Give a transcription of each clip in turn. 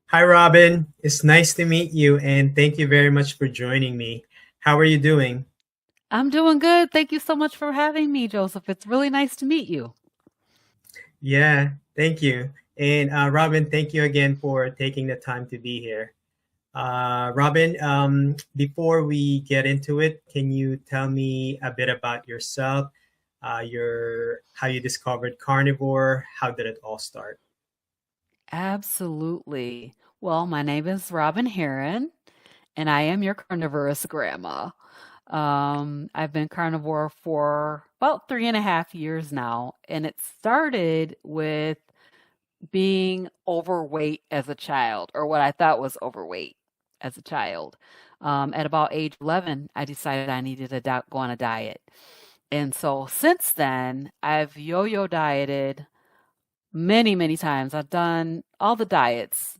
Hi, Robyn. It's nice to meet you, and thank you very much for joining me. How are you doing? I'm doing good. Thank you so much for having me, Joseph. It's really nice to meet you. Yeah, thank you. And Robyn, thank you again for taking the time to be here. Robyn, before we get into it, can you tell me a bit about yourself, your how you discovered carnivore? How did it all start? Absolutely. Well, my name is Robyn Heron, and I am your carnivorous grandma. I've been carnivore for about 3.5 years now, and it started with being overweight as a child, or what I thought was overweight as a child. At about age 11, I decided I needed to go on a diet. And so since then, I've yo-yo dieted many, many times. I've done all the diets,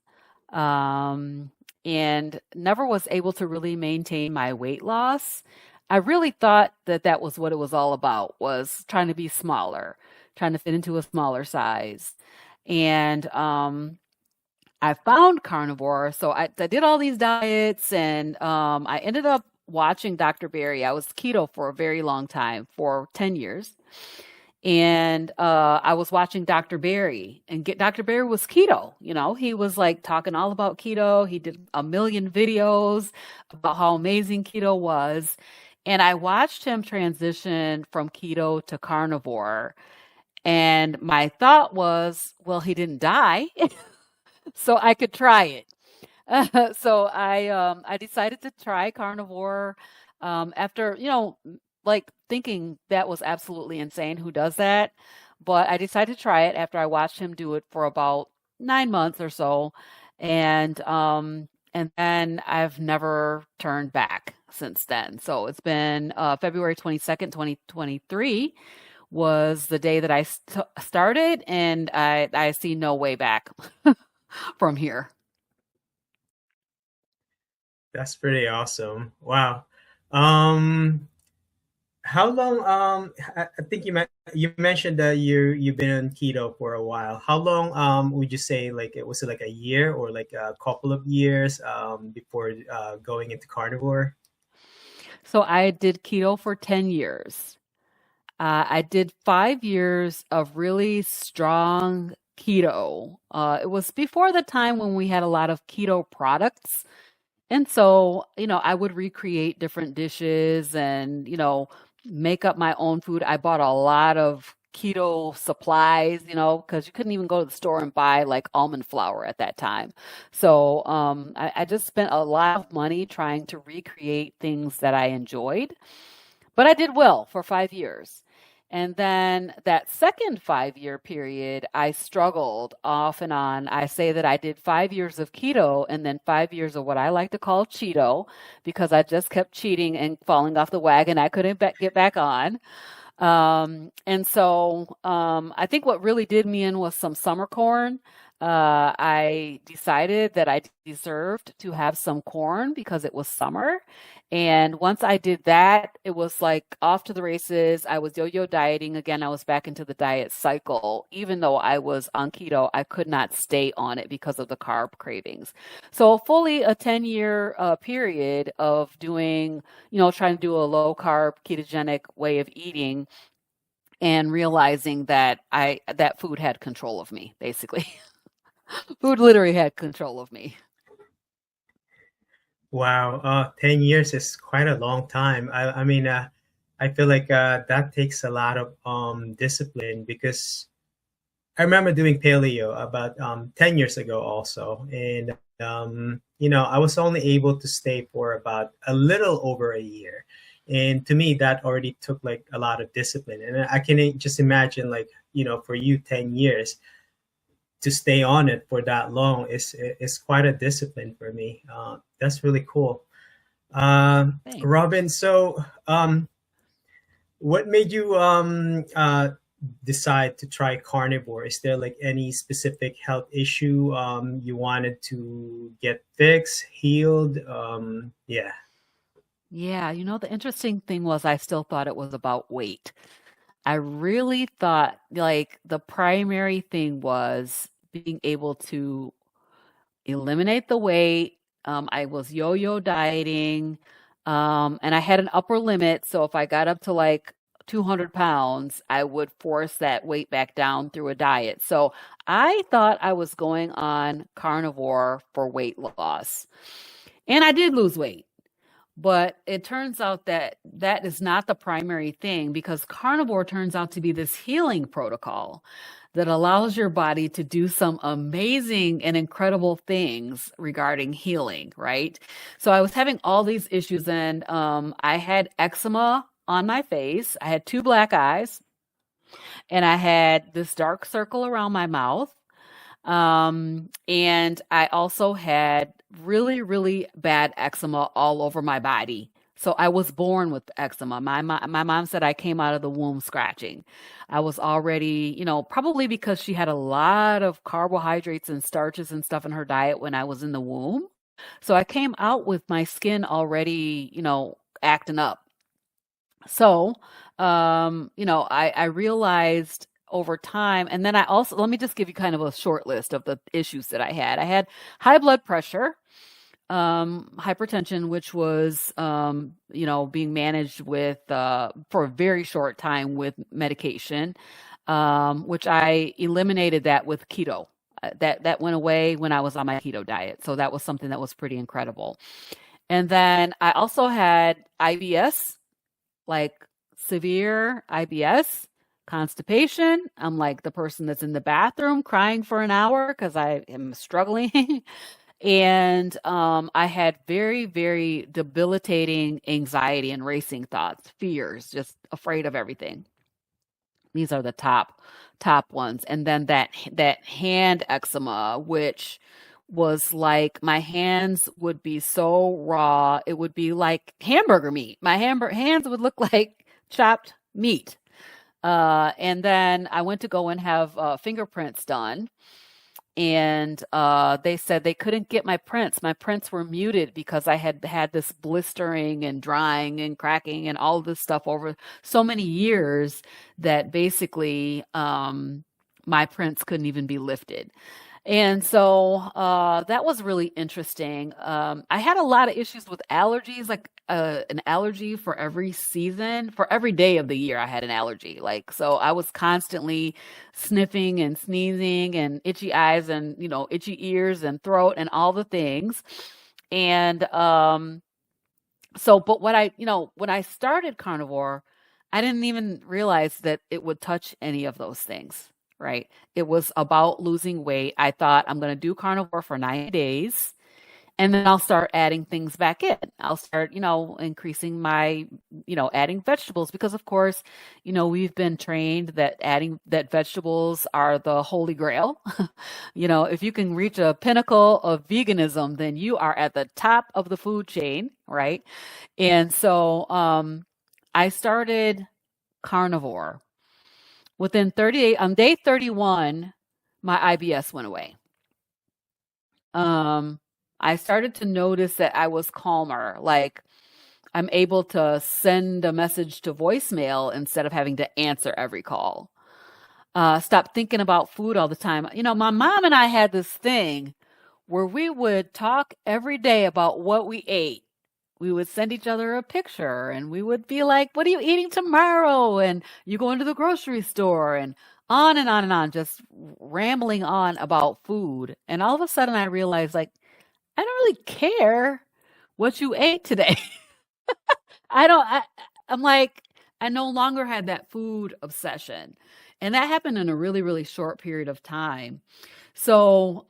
um, and never was able to really maintain my weight loss. I really thought that that was what it was all about, was trying to be smaller, trying to fit into a smaller size. And I found carnivore. So I did all these diets, and I ended up watching Dr. Berry. I was keto for a very long time, for 10 years. And I was watching Dr. Berry, and Dr. Berry was keto. He was like talking all about keto. He did a million videos about how amazing keto was. And I watched him transition from keto to carnivore. And my thought was, well, he didn't die, so I could try it. So I decided to try carnivore after, like thinking that was absolutely insane. Who does that? But I decided to try it after I watched him do it for about 9 months or so. And then I've never turned back since then. So it's been February 22nd, 2023 was the day that I started, and I see no way back from here. That's pretty awesome. Wow. Um, How long? I think you mentioned that you've been on keto for a while. How long? Would you say like it was it like a year or like a couple of years before going into carnivore? So I did keto for 10 years. I did 5 years of really strong keto. It was before the time when we had a lot of keto products. And so, I would recreate different dishes and, make up my own food. I bought a lot of keto supplies, because you couldn't even go to the store and buy like almond flour at that time. So, I just spent a lot of money trying to recreate things that I enjoyed. But I did well for 5 years. And then that second 5 year period, I struggled off and on. I say that I did 5 years of keto and then 5 years of what I like to call Cheeto, because I just kept cheating and falling off the wagon. I couldn't get back on. And so I think what really did me in was some summer corn. I decided that I deserved to have some corn because it was summer. And once I did that, it was like off to the races. I was yo-yo dieting again. I was back into the diet cycle. Even though I was on keto, I could not stay on it because of the carb cravings. So fully a 10-year period of doing, trying to do a low carb ketogenic way of eating, and realizing that that food had control of me, basically. Food literally had control of me. Wow, 10 years is quite a long time. I mean, I feel like that takes a lot of discipline because I remember doing paleo about 10 years ago also. And, I was only able to stay for about a little over a year. And to me, that already took like a lot of discipline. And I can just imagine like, for you, 10 years to stay on it for that long is quite a discipline for me. That's really cool. Thanks. Robyn, so what made you decide to try carnivore? Is there like any specific health issue you wanted to get fixed, healed? Yeah. Yeah, the interesting thing was I still thought it was about weight. I really thought like the primary thing was being able to eliminate the weight. I was yo-yo dieting, and I had an upper limit. So if I got up to like 200 pounds, I would force that weight back down through a diet. So I thought I was going on carnivore for weight loss. And I did lose weight. But it turns out that that is not the primary thing, because carnivore turns out to be this healing protocol that allows your body to do some amazing and incredible things regarding healing, right? So I was having all these issues, and I had eczema on my face. I had 2 black eyes, and I had this dark circle around my mouth. And I also had really, really bad eczema all over my body. So I was born with eczema. My mom said I came out of the womb scratching. I was already, probably because she had a lot of carbohydrates and starches and stuff in her diet when I was in the womb. So I came out with my skin already, acting up. So, I realized over time, and then I also, let me just give you kind of a short list of the issues that I had. I had high blood pressure, hypertension, which was, being managed with, for a very short time with medication, which I eliminated that with keto. That went away when I was on my keto diet. So that was something that was pretty incredible. And then I also had IBS, like severe IBS, constipation. I'm like the person that's in the bathroom crying for an hour because I am struggling. And I had very, very debilitating anxiety and racing thoughts, fears, just afraid of everything. These are the top ones. And then that hand eczema, which was like my hands would be so raw, it would be like hamburger meat. My hands would look like chopped meat. And then I went to go and have fingerprints done. And they said they couldn't get my prints. My prints were muted because I had had this blistering and drying and cracking and all this stuff over so many years that basically my prints couldn't even be lifted. And so that was really interesting. I had a lot of issues with allergies, like an allergy for every season, for every day of the year. I had an allergy. So I was constantly sniffing and sneezing and itchy eyes and, itchy ears and throat and all the things. And but when I started carnivore, I didn't even realize that it would touch any of those things. Right. It was about losing weight. I thought I'm going to do carnivore for 90 days and then I'll start adding things back in. I'll start, increasing my, adding vegetables because of course, we've been trained that vegetables are the holy grail. If you can reach a pinnacle of veganism, then you are at the top of the food chain. Right. And so, I started carnivore. Within 38, on day 31, my IBS went away. I started to notice that I was calmer. Like I'm able to send a message to voicemail instead of having to answer every call. Stop thinking about food all the time. My mom and I had this thing where we would talk every day about what we ate. We would send each other a picture and we would be like, what are you eating tomorrow? And you go into the grocery store and on and on and on, just rambling on about food. And all of a sudden I realized I don't really care what you ate today. I'm like, I no longer had that food obsession. And that happened in a really, really short period of time. So,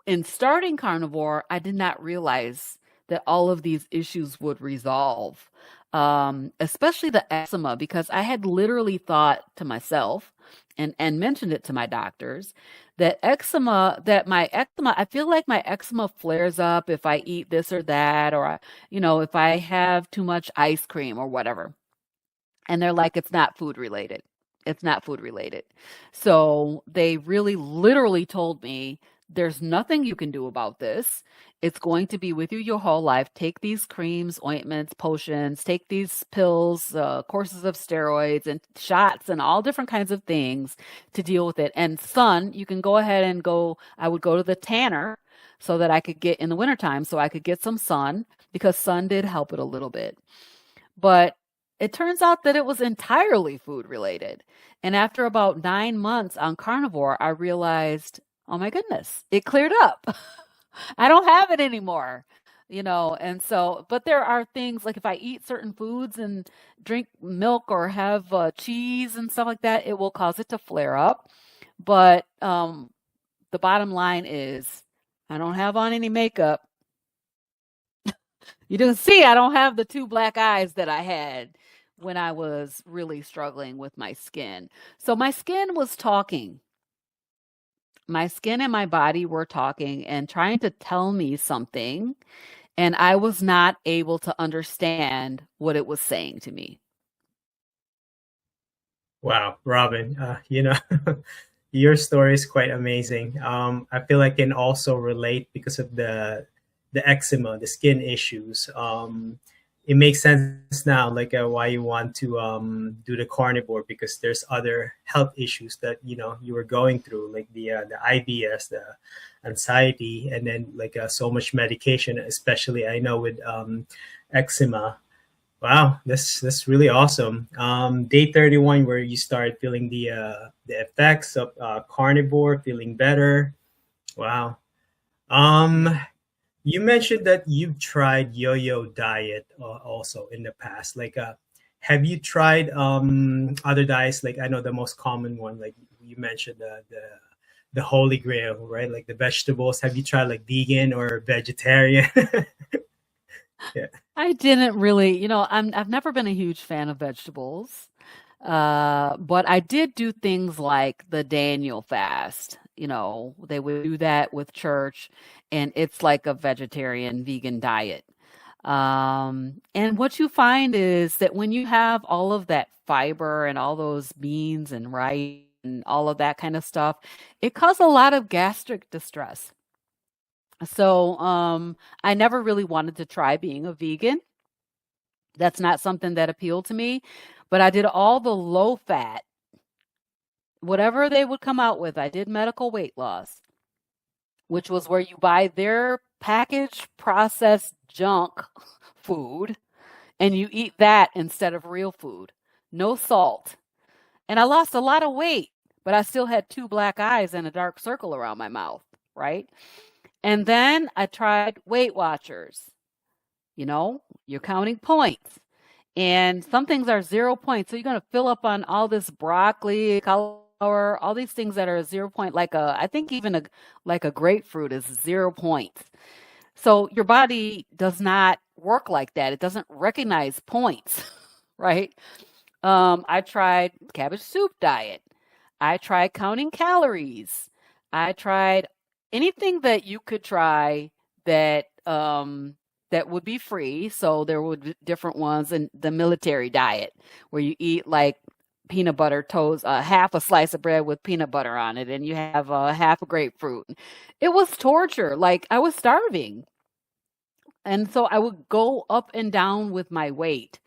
in starting carnivore, I did not realize that all of these issues would resolve, especially the eczema, because I had literally thought to myself and mentioned it to my doctors that I feel like my eczema flares up if I eat this or that, or, if I have too much ice cream or whatever. And they're like, it's not food related. It's not food related. So they really literally told me, there's nothing you can do about this. It's going to be with you your whole life. Take these creams, ointments, potions, take these pills, courses of steroids and shots and all different kinds of things to deal with it. And son, you can go ahead and I would go to the tanner so that I could get in the wintertime, so I could get some sun because sun did help it a little bit. But it turns out that it was entirely food related. And after about 9 months on carnivore, I realized, oh my goodness, it cleared up. I don't have it anymore, and so, but there are things like if I eat certain foods and drink milk or have cheese and stuff like that, it will cause it to flare up. But the bottom line is, I don't have on any makeup. You can see I don't have the two black eyes that I had when I was really struggling with my skin. So my skin was talking. My skin and my body were talking and trying to tell me something, and I was not able to understand what it was saying to me. Wow, Robyn, your story is quite amazing. I feel I can also relate because of the eczema, the skin issues. It makes sense now, like why you want to do the carnivore, because there's other health issues that you were going through, like the IBS, the anxiety, and then like so much medication, especially I know with eczema. Wow, that's really awesome. Day 31, where you started feeling the effects of carnivore, feeling better. Wow. Um, you mentioned that you've tried yo-yo diet also in the past. Like, have you tried other diets? Like, I know the most common one, like you mentioned the holy grail, right? Like the vegetables. Have you tried like vegan or vegetarian? Yeah. I didn't really, I've never been a huge fan of vegetables. But I did do things like the Daniel fast. They would do that with church, and it's like a vegetarian vegan diet. And what you find is that when you have all of that fiber and all those beans and rice and all of that kind of stuff, it causes a lot of gastric distress. So, I never really wanted to try being a vegan. That's not something that appealed to me, but I did all the low fat, whatever they would come out with. I did medical weight loss, which was where you buy their packaged processed junk food and you eat that instead of real food. No salt. And I lost a lot of weight, but I still had two black eyes and a dark circle around my mouth, right? And then I tried Weight Watchers. You're counting points. And some things are 0 points. So you're going to fill up on all this broccoli, cauliflower, all these things that are 0 point, I think even like a grapefruit is 0 points. So your body does not work like that. It doesn't recognize points, right? I tried cabbage soup diet. I tried counting calories. I tried anything that you could try that would be free. So there would be different ones, and the military diet where you eat like peanut butter toast, half a slice of bread with peanut butter on it, and you have half a grapefruit. It was torture. Like I was starving. And so I would go up and down with my weight.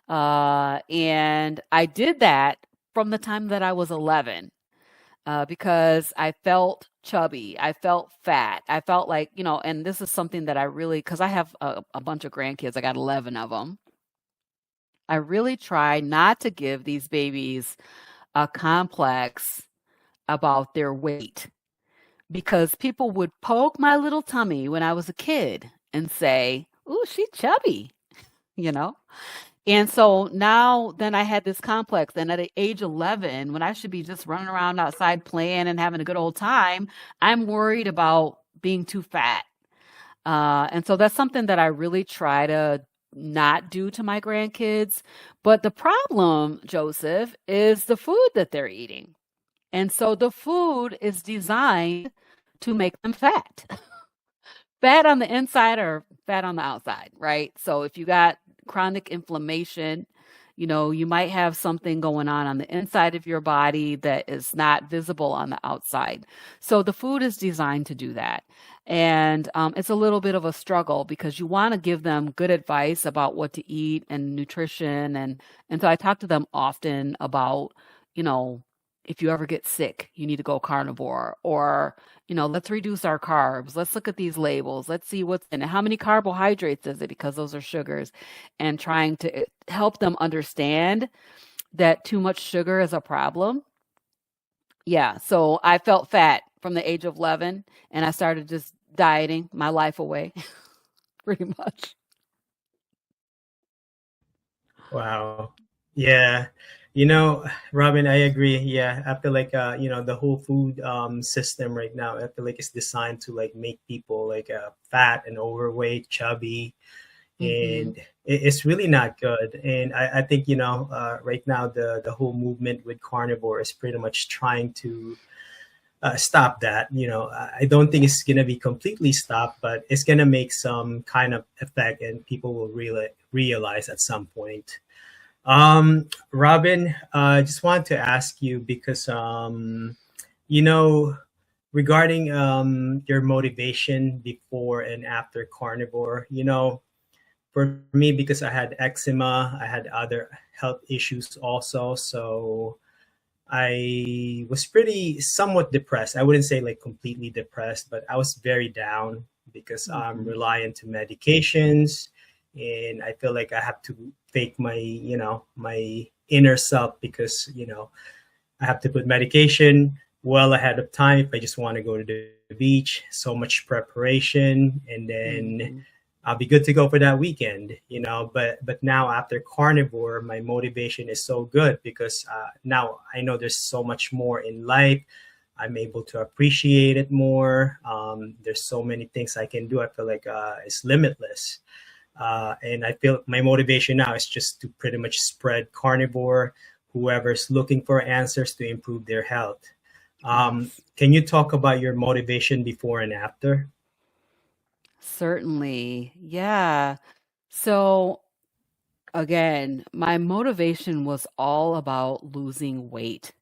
And I did that from the time that I was 11. Because I felt chubby. I felt fat. I felt like, and this is something that I really, because I have a bunch of grandkids, I got 11 of them. I really try not to give these babies a complex about their weight, because people would poke my little tummy when I was a kid and say, "Ooh, she's chubby," you know? And so now then I had this complex. And at age 11, when I should be just running around outside playing and having a good old time, I'm worried about being too fat. And so that's something that I really try to not do to my grandkids. But the problem, Joseph, is the food that they're eating. And so the food is designed to make them fat. Fat on the inside or fat on the outside, right? So if you got chronic inflammation, you might have something going on the inside of your body that is not visible on the outside. So the food is designed to do that. And it's a little bit of a struggle because you want to give them good advice about what to eat and nutrition. And so I talk to them often about, if you ever get sick, you need to go carnivore. Or, let's reduce our carbs. Let's look at these labels. Let's see what's in it. How many carbohydrates is it? Because those are sugars. And trying to help them understand that too much sugar is a problem. Yeah, so I felt fat from the age of 11, and I started just dieting my life away, pretty much. Wow. Yeah. You know, Robin, I agree. Yeah, I feel like the whole food system right now, I feel like it's designed to like make people like fat and overweight, chubby, Hmm. and it's really not good. And I think right now the whole movement with carnivore is pretty much trying to stop that. I don't think it's gonna be completely stopped, but it's gonna make some kind of effect, and people will really realize at some point. Robin, I just wanted to ask you because, you know, regarding your motivation before and after carnivore, for me, because I had eczema, I had other health issues also. So I was pretty somewhat depressed. I wouldn't say like completely depressed, but I was very down because I'm Hmm. reliant to medications, and I feel like I have to fake my inner self because I have to put medication well ahead of time if I just want to go to the beach. So much preparation, and then Hmm. I'll be good to go for that weekend. But now after carnivore, my motivation is so good because now I know there's so much more in life. I'm able to appreciate it more. There's so many things I can do. I feel like it's limitless. And I feel my motivation now is just to pretty much spread carnivore, whoever's looking for answers to improve their health. Yes, Can you talk about your motivation before and after? certainly. Yeah. So again, my motivation was all about losing weight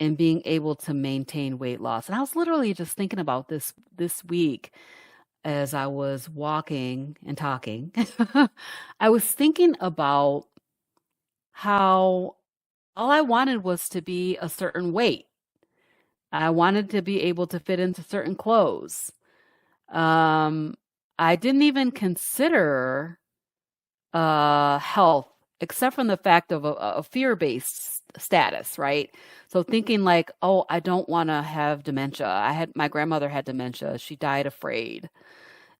and being able to maintain weight loss. And I was literally just thinking about this week as I was walking and talking. I was thinking about how all I wanted was to be a certain weight. I wanted to be able to fit into certain clothes. Um, I didn't even consider health, except from the fact of a fear-based status, right? So thinking like, oh, I don't want to have dementia. My grandmother had dementia. She died afraid,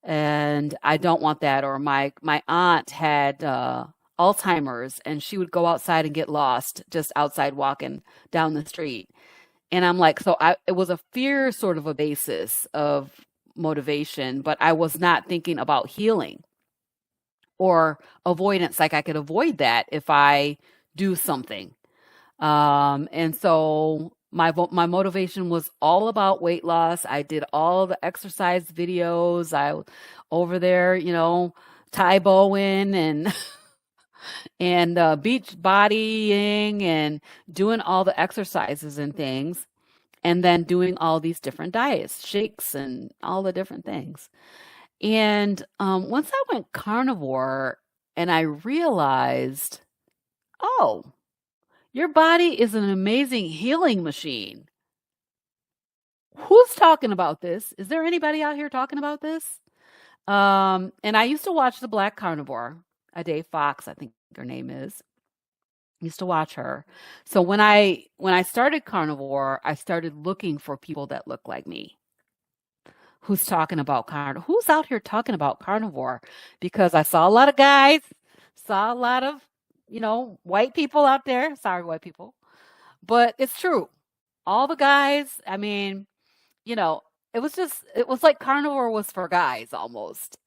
and I don't want that. Or my aunt had Alzheimer's, and she would go outside and get lost just outside walking down the street. And I'm like, so it was a fear sort of a basis of motivation, but I was not thinking about healing or avoidance. Like I could avoid that if I do something. And so my motivation was all about weight loss. I did all the exercise videos. Over there, Thai Bowen and beach bodying and doing all the exercises and things, and then doing all these different diets, shakes, and all the different things. And once I went carnivore and I realized, oh, your body is an amazing healing machine. Who's talking about this? Is there anybody out here talking about this? And I used to watch the Black Carnivore, a Dave Fox, I think her name is. Used to watch her. So when I started carnivore, I started looking for people that look like me. Who's talking about carnivore? Who's out here talking about carnivore? Because I saw a lot of guys, saw a lot of, white people out there. Sorry, white people. But it's true. All the guys, I mean, you know, it was like carnivore was for guys almost.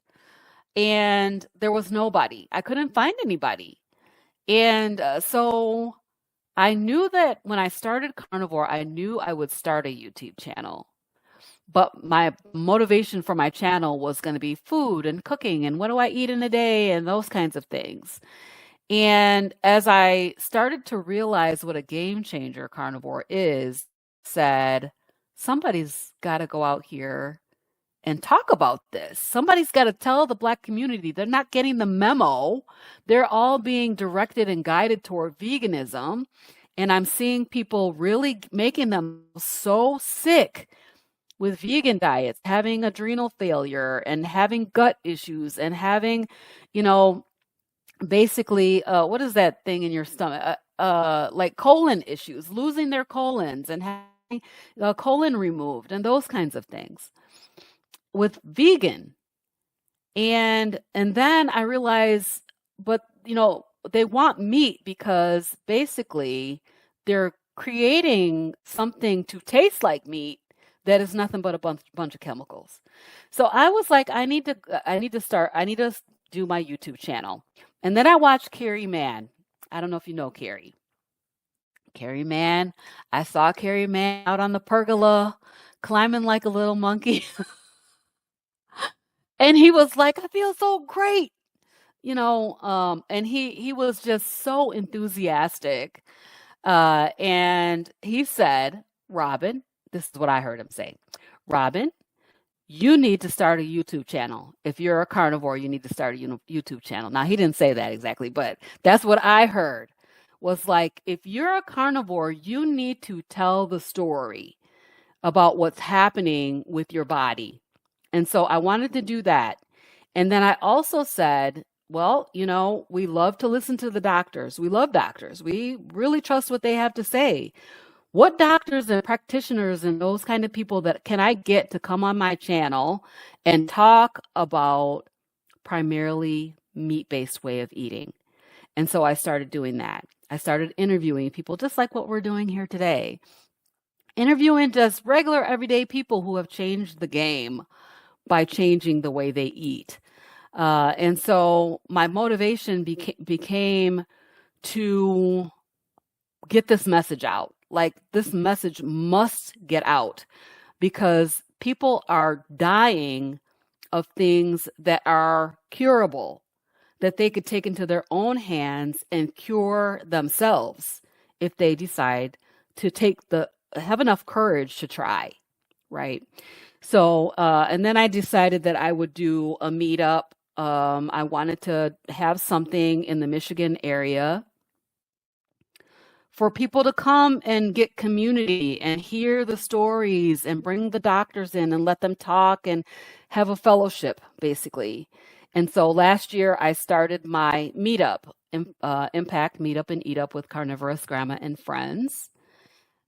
And there was nobody. I couldn't find anybody. And so I knew that when I started carnivore, I knew I would start a YouTube channel. But my motivation for my channel was going to be food and cooking and what do I eat in a day and those kinds of things. And as I started to realize what a game changer carnivore is, said, somebody's got to go out here and talk about this. Somebody's got to tell the Black community they're not getting the memo. They're all being directed and guided toward veganism. And I'm seeing people really making them so sick with vegan diets, having adrenal failure and having gut issues and having, you know, basically, what is that thing in your stomach? Like colon issues, losing their colons and having a colon removed and those kinds of things with vegan. And then I realize, but they want meat because basically they're creating something to taste like meat that is nothing but a bunch of chemicals. So I was like, I need to do my YouTube channel. And then I watched Carrie Mann. I don't know if you know Carrie. Carrie Mann. I saw Carrie Mann out on the pergola climbing like a little monkey. And he was like, I feel so great. And he was just so enthusiastic. And he said, Robyn, this is what I heard him say. Robyn, you need to start a YouTube channel. If you're a carnivore, you need to start a YouTube channel. Now, he didn't say that exactly, but that's what I heard was like, if you're a carnivore, you need to tell the story about what's happening with your body. And so I wanted to do that. And then I also said, well, we love to listen to the doctors. We love doctors. We really trust what they have to say. What doctors and practitioners and those kind of people that can I get to come on my channel and talk about primarily meat-based way of eating? And so I started doing that. I started interviewing people just like what we're doing here today. Interviewing just regular everyday people who have changed the game by changing the way they eat. And so my motivation became to get this message out. Like, this message must get out because people are dying of things that are curable, that they could take into their own hands and cure themselves if they decide to have enough courage to try, right? So, and then I decided that I would do a meetup. I wanted to have something in the Michigan area for people to come and get community and hear the stories and bring the doctors in and let them talk and have a fellowship, basically. And so last year I started my meetup, Impact Meetup and Eat Up with Carnivorous Grandma and Friends.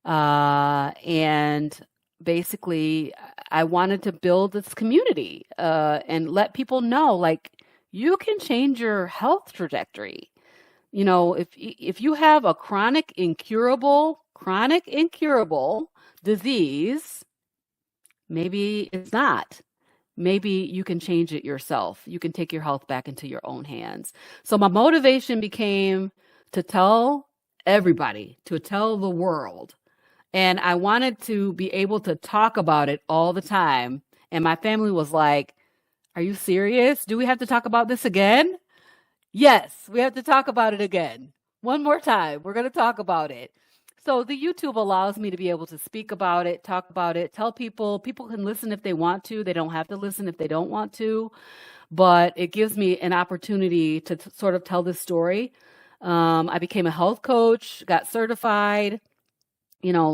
And basically I wanted to build this community and let people know, like, you can change your health trajectory. If you have a chronic incurable disease, maybe it's not. Maybe you can change it yourself. You can take your health back into your own hands. So my motivation became to tell everybody, to tell the world. And I wanted to be able to talk about it all the time. And my family was like, are you serious? Do we have to talk about this again? Yes, we have to talk about it again. One more time. We're going to talk about it. So the YouTube allows me to be able to speak about it, talk about it, tell people. People can listen if they want to. They don't have to listen if they don't want to. But it gives me an opportunity to sort of tell this story. I became a health coach, got certified,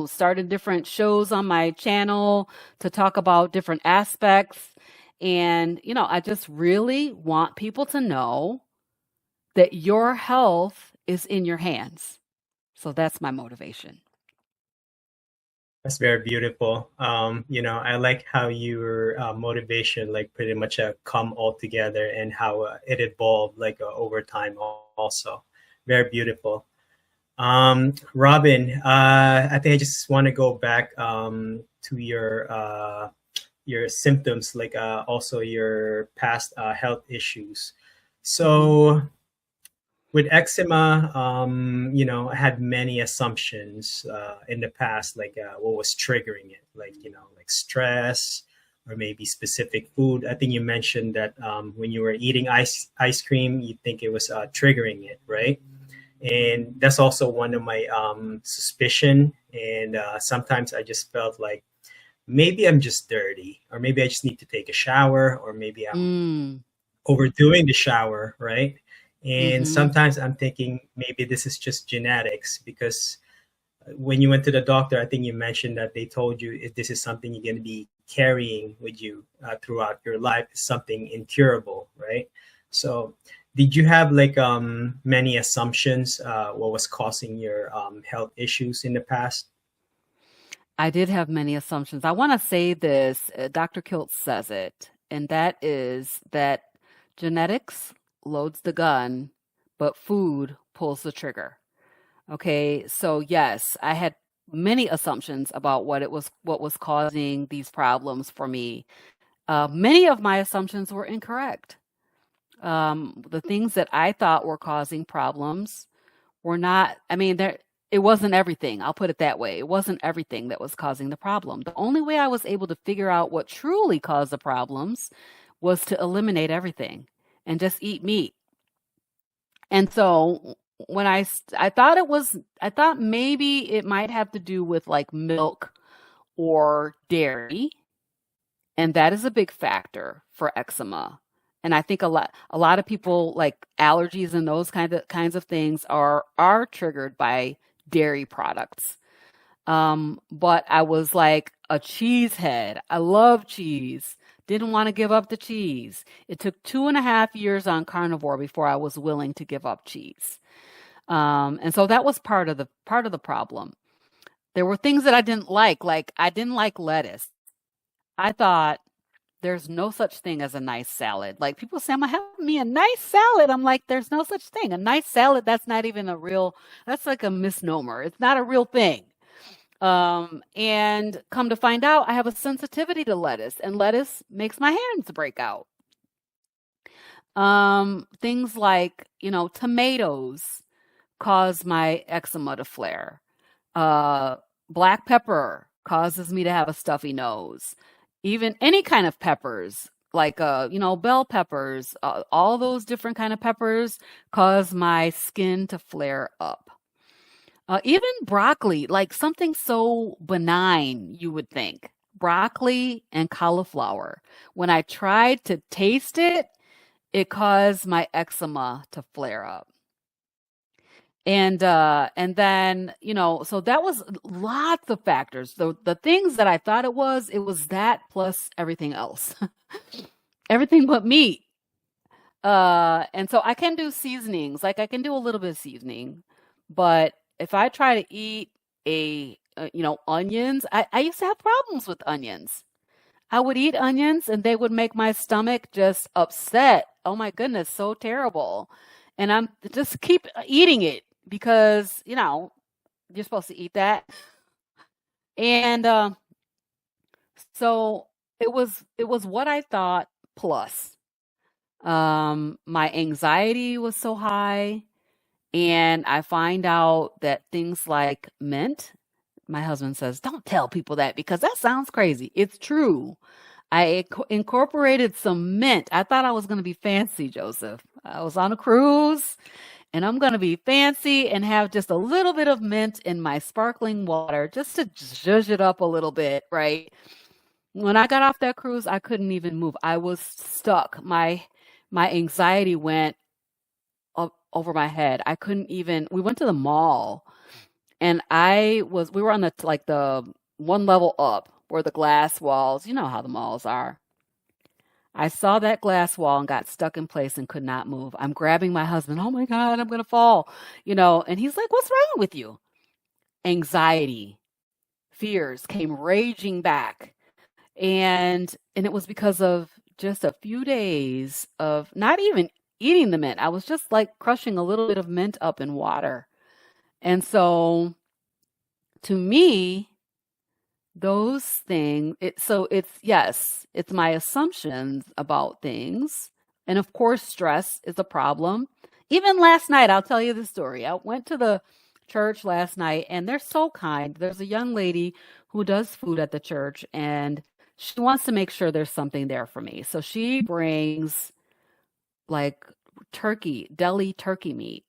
started different shows on my channel to talk about different aspects. And, I just really want people to know that your health is in your hands. So that's my motivation. That's very beautiful. I like how your motivation, like, pretty much come all together and how it evolved, like, over time also. Very beautiful. Robyn, I think I just want to go back to your symptoms, like also your past health issues. So with eczema, I had many assumptions in the past, like what was triggering it, like like stress or maybe specific food. I think you mentioned that when you were eating ice cream, you think it was triggering it, right? And that's also one of my suspicion. And sometimes I just felt like maybe I'm just dirty, or maybe I just need to take a shower, or maybe I'm overdoing the shower, right? And sometimes I'm thinking maybe this is just genetics, because when you went to the doctor, I think you mentioned that they told you if this is something you're going to be carrying with you throughout your life, it's something incurable, right? So, did you have like many assumptions what was causing your health issues in the past? I did have many assumptions. I want to say this, Dr. Kilt says it, and that is that genetics loads the gun, but food pulls the trigger. Okay, so yes, I had many assumptions about what was causing these problems for me. Many of my assumptions were incorrect. The things that I thought were causing problems were not, I mean, there it wasn't everything. I'll put it that way. It wasn't everything that was causing the problem. The only way I was able to figure out what truly caused the problems was to eliminate everything and just eat meat. And so when I thought I thought maybe it might have to do with like milk or dairy, and that is a big factor for eczema. And I think a lot of people like allergies and those kinds of things are triggered by dairy products. But I was like a cheese head. I love cheese. Didn't want to give up the cheese. It took 2.5 years on carnivore before I was willing to give up cheese. And so that was part of the problem. There were things that I didn't like I didn't like lettuce. I thought there's no such thing as a nice salad. Like people say, I'm gonna have me a nice salad. I'm like, there's no such thing. A nice salad, that's not even a real, that's like a misnomer. It's not a real thing. And come to find out, I have a sensitivity to lettuce, and lettuce makes my hands break out. Things like, tomatoes cause my eczema to flare. Black pepper causes me to have a stuffy nose. Even any kind of peppers, like bell peppers, all those different kind of peppers cause my skin to flare up. Even broccoli, like something so benign, you would think. Broccoli and cauliflower. When I tried to taste it, it caused my eczema to flare up. And then, so that was lots of factors. The things that I thought it was that plus everything else. Everything but meat. And so I can do seasonings, like I can do a little bit of seasoning, but if I try to eat onions, I used to have problems with onions. I would eat onions and they would make my stomach just upset. Oh my goodness, so terrible. And I'm just keep eating it because, you're supposed to eat that. And so it was what I thought plus. My anxiety was so high, and I find out that things like mint, my husband says, don't tell people that because that sounds crazy. It's true. I incorporated some mint. I thought I was going to be fancy, Joseph. I was on a cruise and I'm going to be fancy and have just a little bit of mint in my sparkling water just to zhuzh it up a little bit, right? When I got off that cruise, I couldn't even move. I was stuck. My anxiety went up over my head. I couldn't even. We went to the mall, and we were on the one level up where the glass walls. You know how the malls are. I saw that glass wall and got stuck in place and could not move. I'm grabbing my husband. Oh my God, I'm gonna fall. And he's like, "What's wrong with you?" Anxiety, fears came raging back. And it was because of just a few days of not even eating the mint. I was just like crushing a little bit of mint up in water. And so to me, those things, it's my assumptions about things. And of course, stress is a problem. Even last night, I'll tell you the story. I went to the church last night and they're so kind. There's a young lady who does food at the church and she wants to make sure there's something there for me. So she brings like deli turkey meat.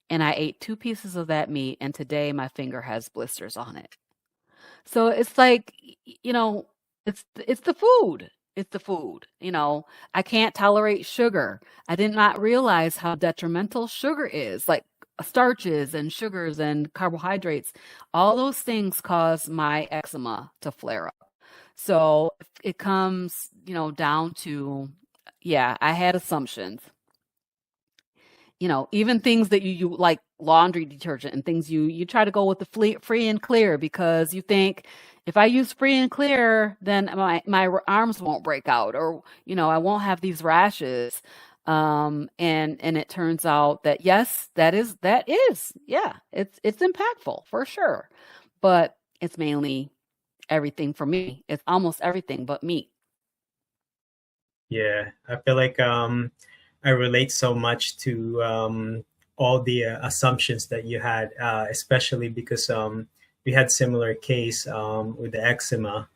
And I ate 2 pieces of that meat. And today my finger has blisters on it. So it's like, it's the food. It's the food. I can't tolerate sugar. I did not realize how detrimental sugar is. Like starches and sugars and carbohydrates, all those things cause my eczema to flare up. So it comes, down to, yeah, I had assumptions. Even things that you like laundry detergent and things you try to go with the free and clear because you think if I use free and clear, then my arms won't break out or, I won't have these rashes. And it turns out that yes, that is, yeah, it's impactful for sure. But it's mainly everything for me. It's almost everything but meat. Yeah, I feel like I relate so much to all the assumptions that you had, especially because we had similar case with the eczema.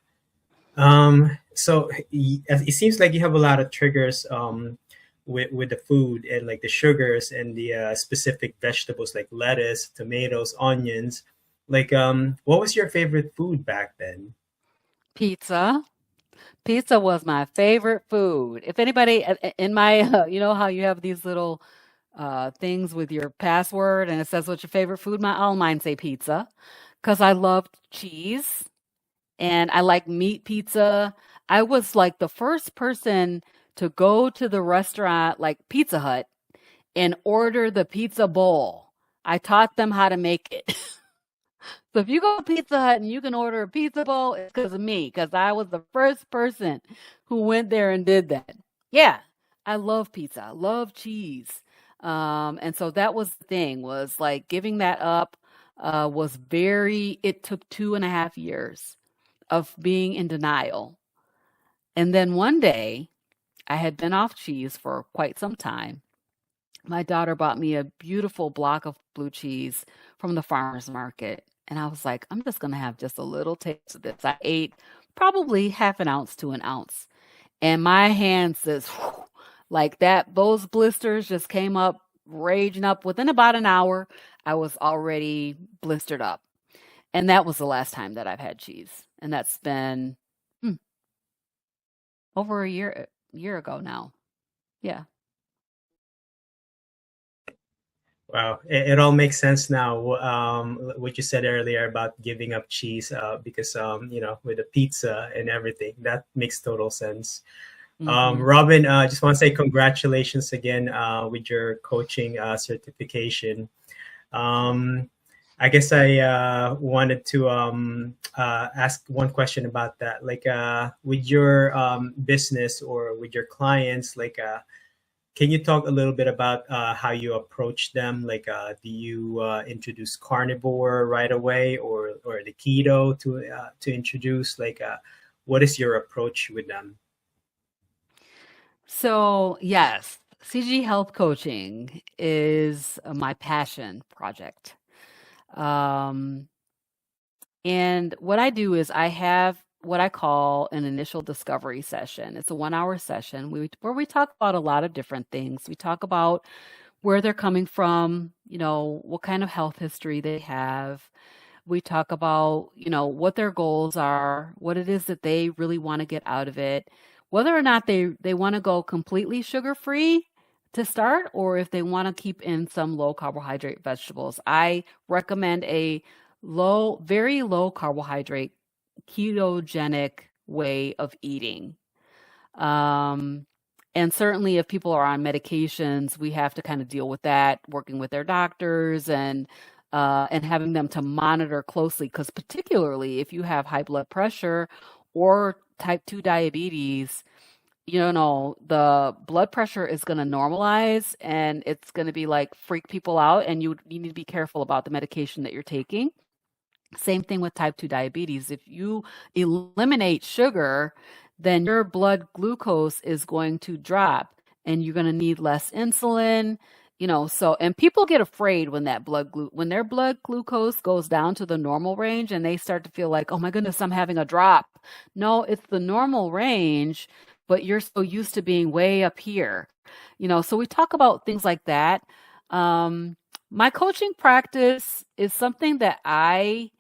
So it seems like you have a lot of triggers with the food and like the sugars and the specific vegetables like lettuce, tomatoes, onions. Like, what was your favorite food back then? Pizza. Pizza was my favorite food. If anybody in my, you know how you have these little things with your password and it says what's your favorite food? All mine say pizza because I loved cheese and I like meat pizza. I was like the first person to go to the restaurant like Pizza Hut and order the pizza bowl. I taught them how to make it. So if you go to Pizza Hut and you can order a pizza bowl, it's because of me, because I was the first person who went there and did that. Yeah, I love pizza. I love cheese. And so that was the thing, was like giving that up it took 2.5 years of being in denial. And then one day, I had been off cheese for quite some time. My daughter bought me a beautiful block of blue cheese from the farmer's market. And I was like, I'm just going to have just a little taste of this. I ate probably half an ounce to an ounce. And my hand says, whew, like that, those blisters just came up, raging up. Within about an hour, I was already blistered up. And that was the last time that I've had cheese. And that's been over a year ago now. Yeah. Wow, it all makes sense now. What you said earlier about giving up cheese, because with the pizza and everything, that makes total sense. Hmm. Robyn, just want to say congratulations again with your coaching certification. Um, I guess I wanted to ask one question about that. Like, with your business or with your clients, like, can you talk a little bit about how you approach them? Like, do you introduce carnivore right away, or the keto to introduce? Like, what is your approach with them? So, yes, CG Health Coaching is my passion project. Um, and what I do is I have what I call an initial discovery session. It's a 1 hour session where we talk about a lot of different things. We talk about where they're coming from, what kind of health history they have. We talk about, what their goals are, what it is that they really want to get out of it, whether or not they want to go completely sugar free to start, or if they want to keep in some low carbohydrate vegetables. I recommend a very low carbohydrate, ketogenic way of eating. Um, and certainly if people are on medications, we have to kind of deal with that, working with their doctors and having them to monitor closely, because particularly if you have high blood pressure or type 2 diabetes, the blood pressure is going to normalize and it's going to be like freak people out, and you need to be careful about the medication that you're taking. Same thing with type 2 diabetes. If you eliminate sugar, then your blood glucose is going to drop and you're going to need less insulin. And people get afraid when when their blood glucose goes down to the normal range and they start to feel like, oh my goodness, I'm having a drop. No, it's the normal range, but you're so used to being way up here. So we talk about things like that. My coaching practice is something that I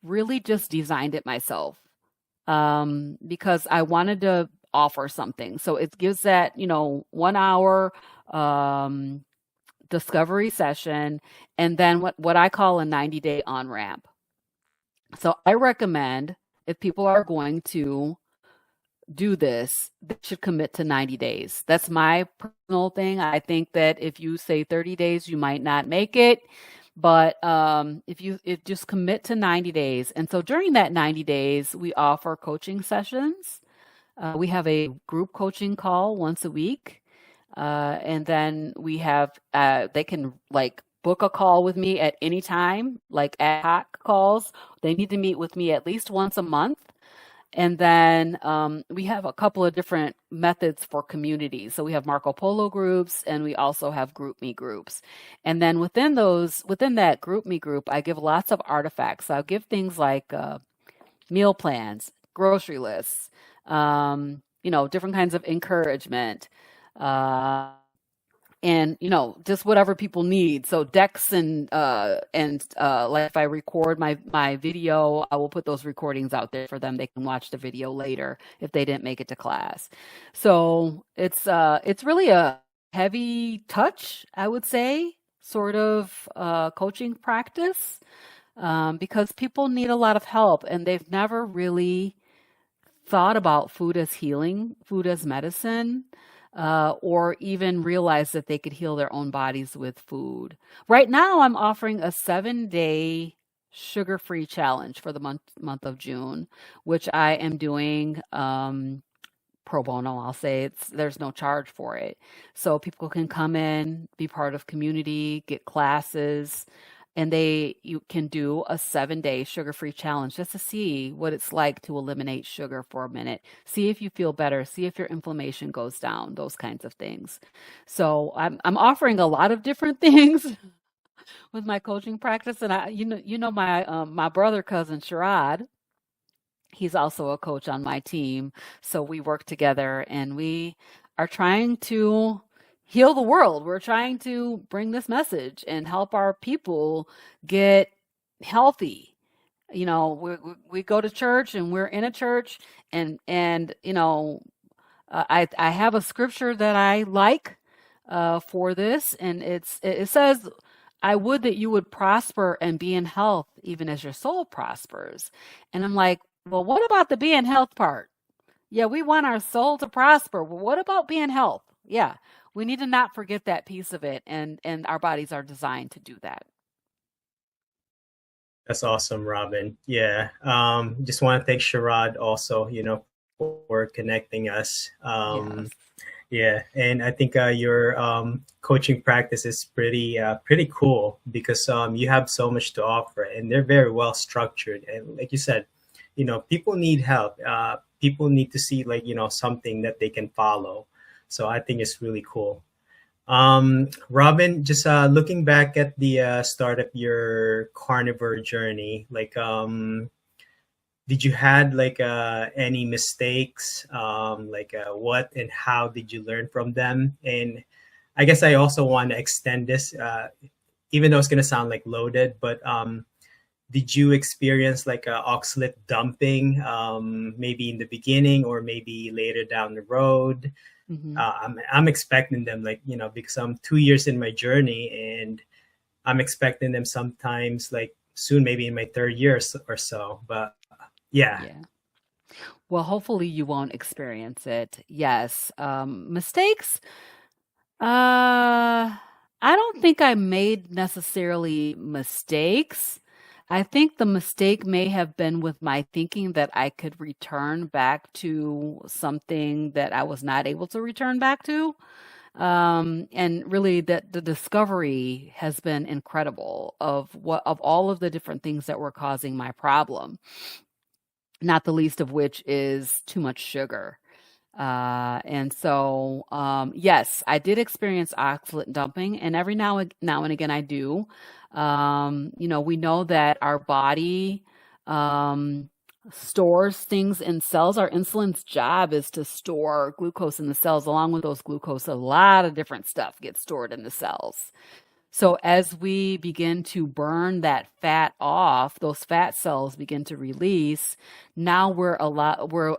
really just designed it myself, because I wanted to offer something. So it gives that, 1 hour discovery session, and then what I call a 90-day on-ramp. So I recommend if people are going to do this, they should commit to 90 days. That's my personal thing. I think that if you say 30 days, you might not make it. But if just commit to 90 days. And so during that 90 days, we offer coaching sessions. We have a group coaching call once a week. And then we have, they can like book a call with me at any time, like ad hoc calls. They need to meet with me at least once a month. And then we have a couple of different methods for communities. So we have Marco Polo groups, and we also have GroupMe groups. And then within that GroupMe group, I give lots of artifacts. So I'll give things like meal plans, grocery lists, different kinds of encouragement, and just whatever people need. So decks and like if I record my video, I will put those recordings out there for them. They can watch the video later if they didn't make it to class. So it's really a heavy touch, I would say, sort of coaching practice, because people need a lot of help, and they've never really thought about food as healing, food as medicine, or even realize that they could heal their own bodies with food. Right now, I'm offering a 7-day sugar-free challenge for the month of June, which I am doing pro bono. I'll say there's no charge for it, so people can come in, be part of community, get classes. And you can do a 7-day sugar-free challenge just to see what it's like to eliminate sugar for a minute. See if you feel better. See if your inflammation goes down. Those kinds of things. So I'm offering a lot of different things with my coaching practice. And my brother cousin Sherrod. He's also a coach on my team. So we work together, and we are trying to heal the world. We're trying to bring this message and help our people get healthy. We go to church, and we're in a church, and I have a scripture that I like for this, and it says, "I would that you would prosper and be in health, even as your soul prospers." And I'm like, well, what about the be in health part? Yeah, we want our soul to prosper. Well, what about being health? Yeah. We need to not forget that piece of it, and our bodies are designed to do that. That's awesome, Robyn. Yeah. Just want to thank Sherrod also, for connecting us. Yes. Yeah. And I think your coaching practice is pretty cool, because you have so much to offer, and they're very well structured. And like you said, people need help. People need to see something that they can follow. So I think it's really cool. Robyn, just looking back at the start of your carnivore journey, did you had any mistakes? What and how did you learn from them? And I guess I also want to extend this, even though it's gonna sound loaded, but did you experience oxalate dumping, maybe in the beginning or maybe later down the road? Mm-hmm. I'm expecting them because I'm 2 years in my journey, and I'm expecting them sometimes soon, maybe in my 3rd year or so. But yeah. Well, hopefully you won't experience it. Yes. Mistakes. I don't think I made necessarily mistakes. I think the mistake may have been with my thinking that I could return back to something that I was not able to return back to. And really that the discovery has been incredible of all of the different things that were causing my problem, not the least of which is too much sugar. And so, yes, I did experience oxalate dumping, and every now and again I do. We know that our body stores things in cells. Our insulin's job is to store glucose in the cells. Along with those glucose, a lot of different stuff gets stored in the cells. So as we begin to burn that fat off, those fat cells begin to release. Now we're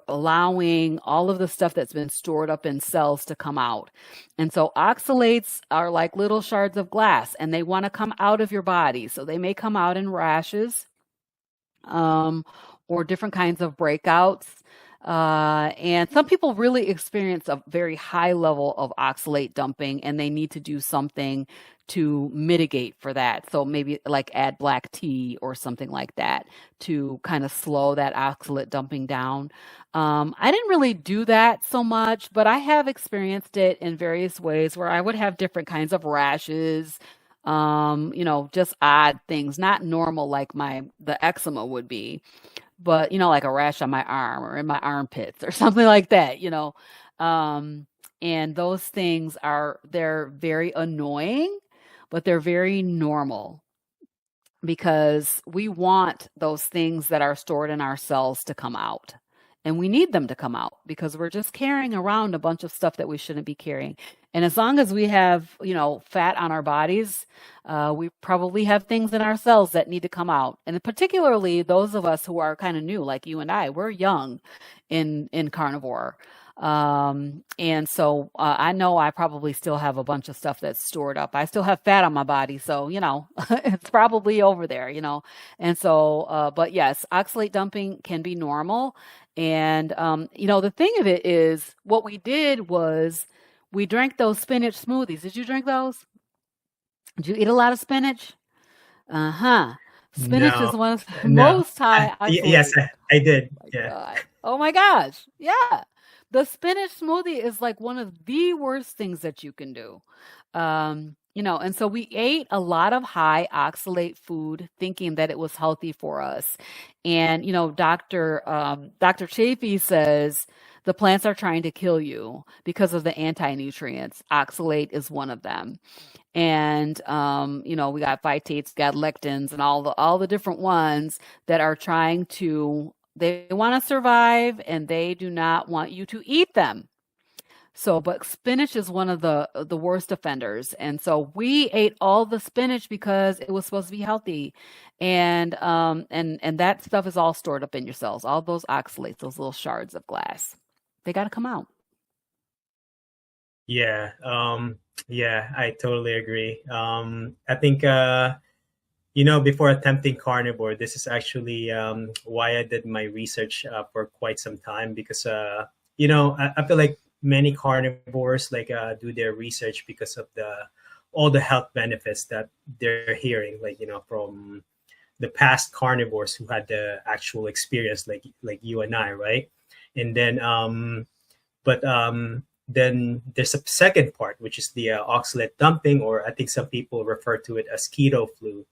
allowing all of the stuff that's been stored up in cells to come out. And so oxalates are like little shards of glass, and they want to come out of your body. So they may come out in rashes, um, or different kinds of breakouts. And some people really experience a very high level of oxalate dumping, and they need to do something to mitigate for that. So maybe like add black tea or something like that to kind of slow that oxalate dumping down. I didn't really do that so much, but I have experienced it in various ways where I would have different kinds of rashes, just odd things, not normal like the eczema would be, but like a rash on my arm or in my armpits or something like that. And those things they're very annoying, but they're very normal because we want those things that are stored in our cells to come out. And we need them to come out because we're just carrying around a bunch of stuff that we shouldn't be carrying. And as long as we have, fat on our bodies, we probably have things in our cells that need to come out. And particularly those of us who are kind of new, like you and I, we're young in carnivore. And so I know I probably still have a bunch of stuff that's stored up. I still have fat on my body, so it's probably over there. And so, but yes, oxalate dumping can be normal. And the thing of it is, what we did was we drank those spinach smoothies. Did you drink those? Did you eat a lot of spinach? Uh-huh. Spinach is No, one of the no. most high Yes, oxalate. I did. My Yeah. God. Oh my gosh. Yeah. The spinach smoothie is like one of the worst things that you can do. And so we ate a lot of high oxalate food thinking that it was healthy for us. And, Dr. Chafee says the plants are trying to kill you because of the anti-nutrients. Oxalate is one of them. And we got phytates, got lectins, and all the different ones that are trying to. They want to survive, and they do not want you to eat them. So, but spinach is one of the worst offenders, and so we ate all the spinach because it was supposed to be healthy, and that stuff is all stored up in your cells. All those oxalates, those little shards of glass, they got to come out. Yeah. Yeah, I totally agree. I think, before attempting carnivore, this is actually why I did my research for quite some time because, I feel like many carnivores do their research because of all the health benefits that they're hearing, from the past carnivores who had the actual experience, like you and I, right? And then, then there's a second part, which is the oxalate dumping, or I think some people refer to it as keto flu.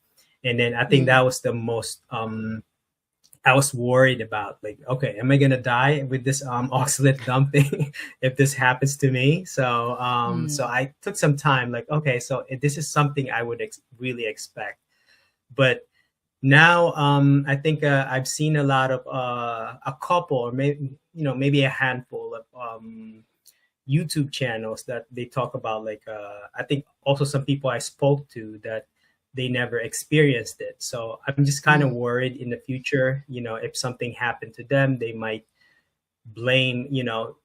And then I think that was the most I was worried about. Like, okay, am I gonna die with this oxalate dumping if this happens to me? So I took some time. Like, okay, so this is something I would really expect. But now I think I've seen a lot of a couple, or maybe a handful of YouTube channels that they talk about. I think also some people I spoke to that they never experienced it. So I'm just kind of worried in the future, if something happened to them, they might blame,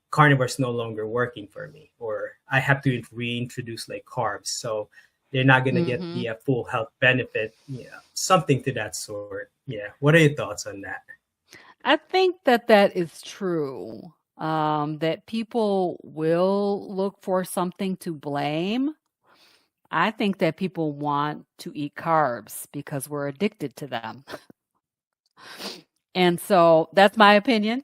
carnivore's no longer working for me, or I have to reintroduce carbs. So they're not going to get the full health benefit, something to that sort. Yeah. What are your thoughts on that? I think that is true. That people will look for something to blame. I think that people want to eat carbs because we're addicted to them. And so that's my opinion.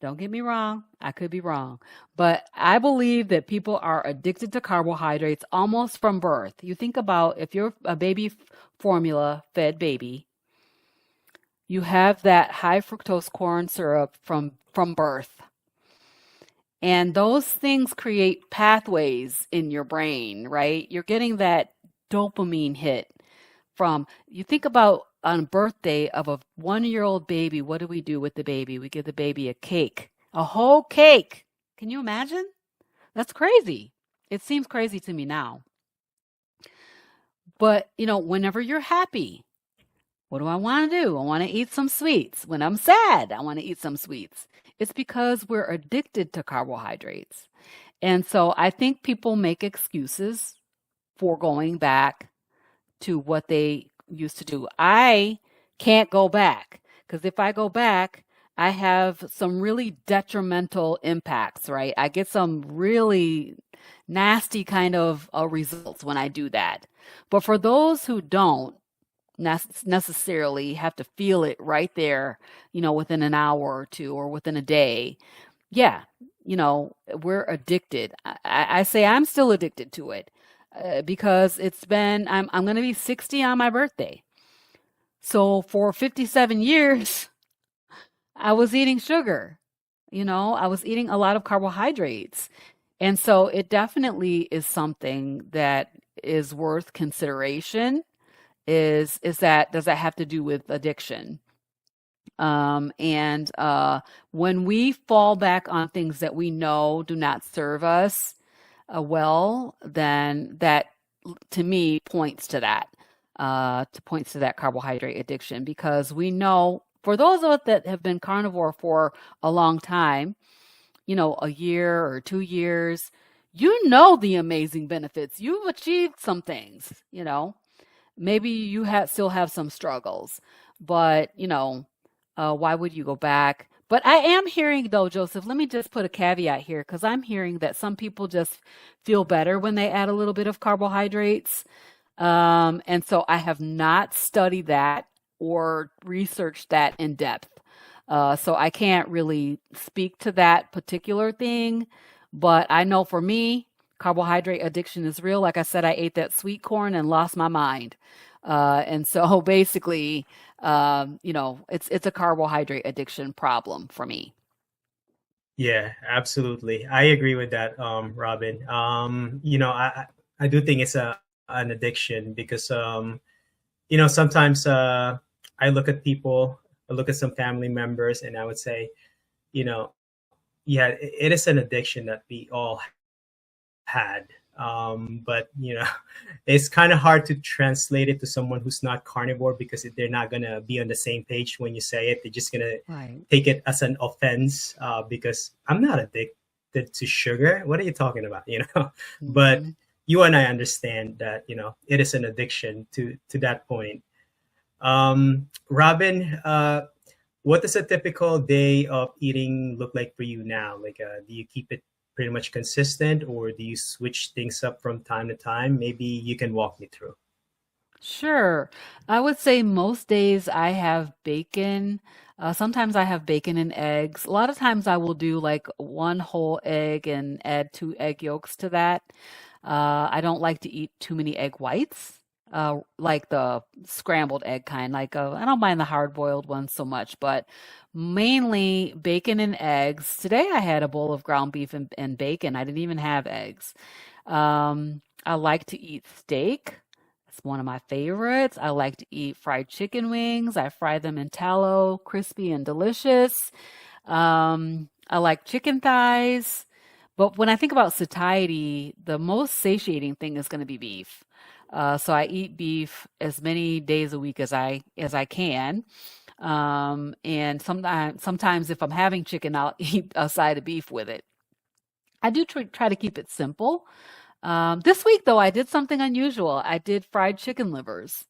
Don't get me wrong. I could be wrong. But I believe that people are addicted to carbohydrates almost from birth. You think about if you're a baby formula fed baby, you have that high fructose corn syrup from birth. And those things create pathways in your brain, right? You're getting that dopamine hit you think about on birthday of a 1-year-old baby, what do we do with the baby? We give the baby a cake, a whole cake. Can you imagine? That's crazy. It seems crazy to me now. But, whenever you're happy, what do I want to do? I want to eat some sweets. When I'm sad, I want to eat some sweets. It's because we're addicted to carbohydrates. And so I think people make excuses for going back to what they used to do. I can't go back because if I go back, I have some really detrimental impacts, right? I get some really nasty kind of results when I do that. But for those who don't necessarily have to feel it right there, within an hour or two or within a day, yeah, we're addicted. I say I'm still addicted to it because I'm going to be 60 on my birthday. So for 57 years, I was eating sugar. I was eating a lot of carbohydrates. And so it definitely is something that is worth consideration. Does that have to do with addiction? And when we fall back on things that we know do not serve us well, then that to me points to that, carbohydrate addiction, because we know for those of us that have been carnivore for a long time, a year or 2 years, the amazing benefits. You've achieved some things, maybe you still have some struggles, but why would you go back? But I am hearing though, Joseph, let me just put a caveat here because I'm hearing that some people just feel better when they add a little bit of carbohydrates. And so I have not studied that or researched that in depth. So I can't really speak to that particular thing, but I know for me, carbohydrate addiction is real. Like I said, I ate that sweet corn and lost my mind. And so basically, it's a carbohydrate addiction problem for me. Yeah, absolutely. I agree with that, Robyn. I do think it's an addiction because sometimes I look at people, I look at some family members, and I would say, you know, yeah, it is an addiction that we all had. But it's kind of hard to translate it to someone who's not carnivore because they're not gonna be on the same page when you say it. They're just gonna Right. take it as an offense because I'm not addicted to sugar. What are you talking about? But Mm-hmm. you and I understand that it is an addiction to that point. Robyn, what does a typical day of eating look like for you now? Like, do you keep it pretty much consistent or do you switch things up from time to time? Maybe you can walk me through. Sure. I would say most days I have bacon. Sometimes I have bacon and eggs. A lot of times I will do like one whole egg and add 2 egg yolks to that. I don't like to eat too many egg whites, like the scrambled egg kind. I don't mind the hard-boiled ones so much, but mainly bacon and eggs. Today I had a bowl of ground beef and bacon. I didn't even have eggs. I like to eat steak. It's one of my favorites. I like to eat fried chicken wings. I fry them in tallow, crispy and delicious. I like chicken thighs. But when I think about satiety, the most satiating thing is going to be beef. So I eat beef as many days a week as I can. And sometimes if I'm having chicken, I'll eat a side of beef with it. I do try to keep it simple. This week, though, I did something unusual. I did fried chicken livers.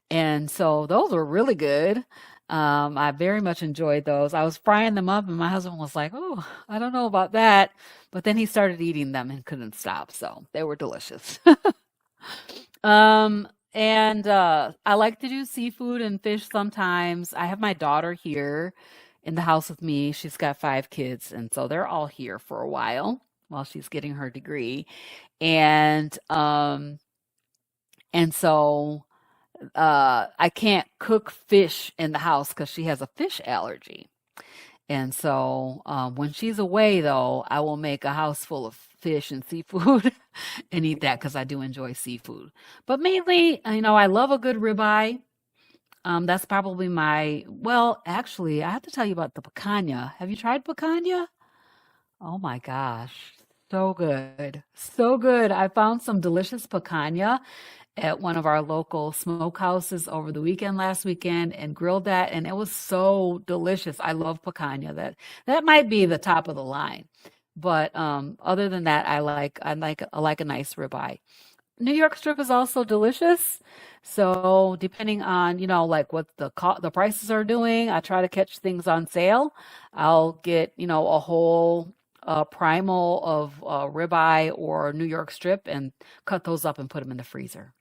And so those were really good. I very much enjoyed those. I was frying them up, and my husband was like, "Oh, I don't know about that." But then he started eating them and couldn't stop. So they were delicious. And I like to do seafood and fish sometimes. I have my daughter here in the house with me. She's got 5 kids, and so they're all here for a while she's getting her degree. And so I can't cook fish in the house because she has a fish allergy. And so when she's away, though, I will make a house full of fish and seafood and eat that because I do enjoy seafood. But mainly, I love a good ribeye. That's probably actually, I have to tell you about the picanha. Have you tried picanha? Oh my gosh. So good. So good. I found some delicious picanha at one of our local smokehouses over the weekend last weekend and grilled that, and it was so delicious. I love picanha. That might be the top of the line. But other than that, I like a nice ribeye. New York strip is also delicious. So depending on, like what the prices are doing, I try to catch things on sale. I'll get, a whole primal of ribeye or New York strip and cut those up and put them in the freezer.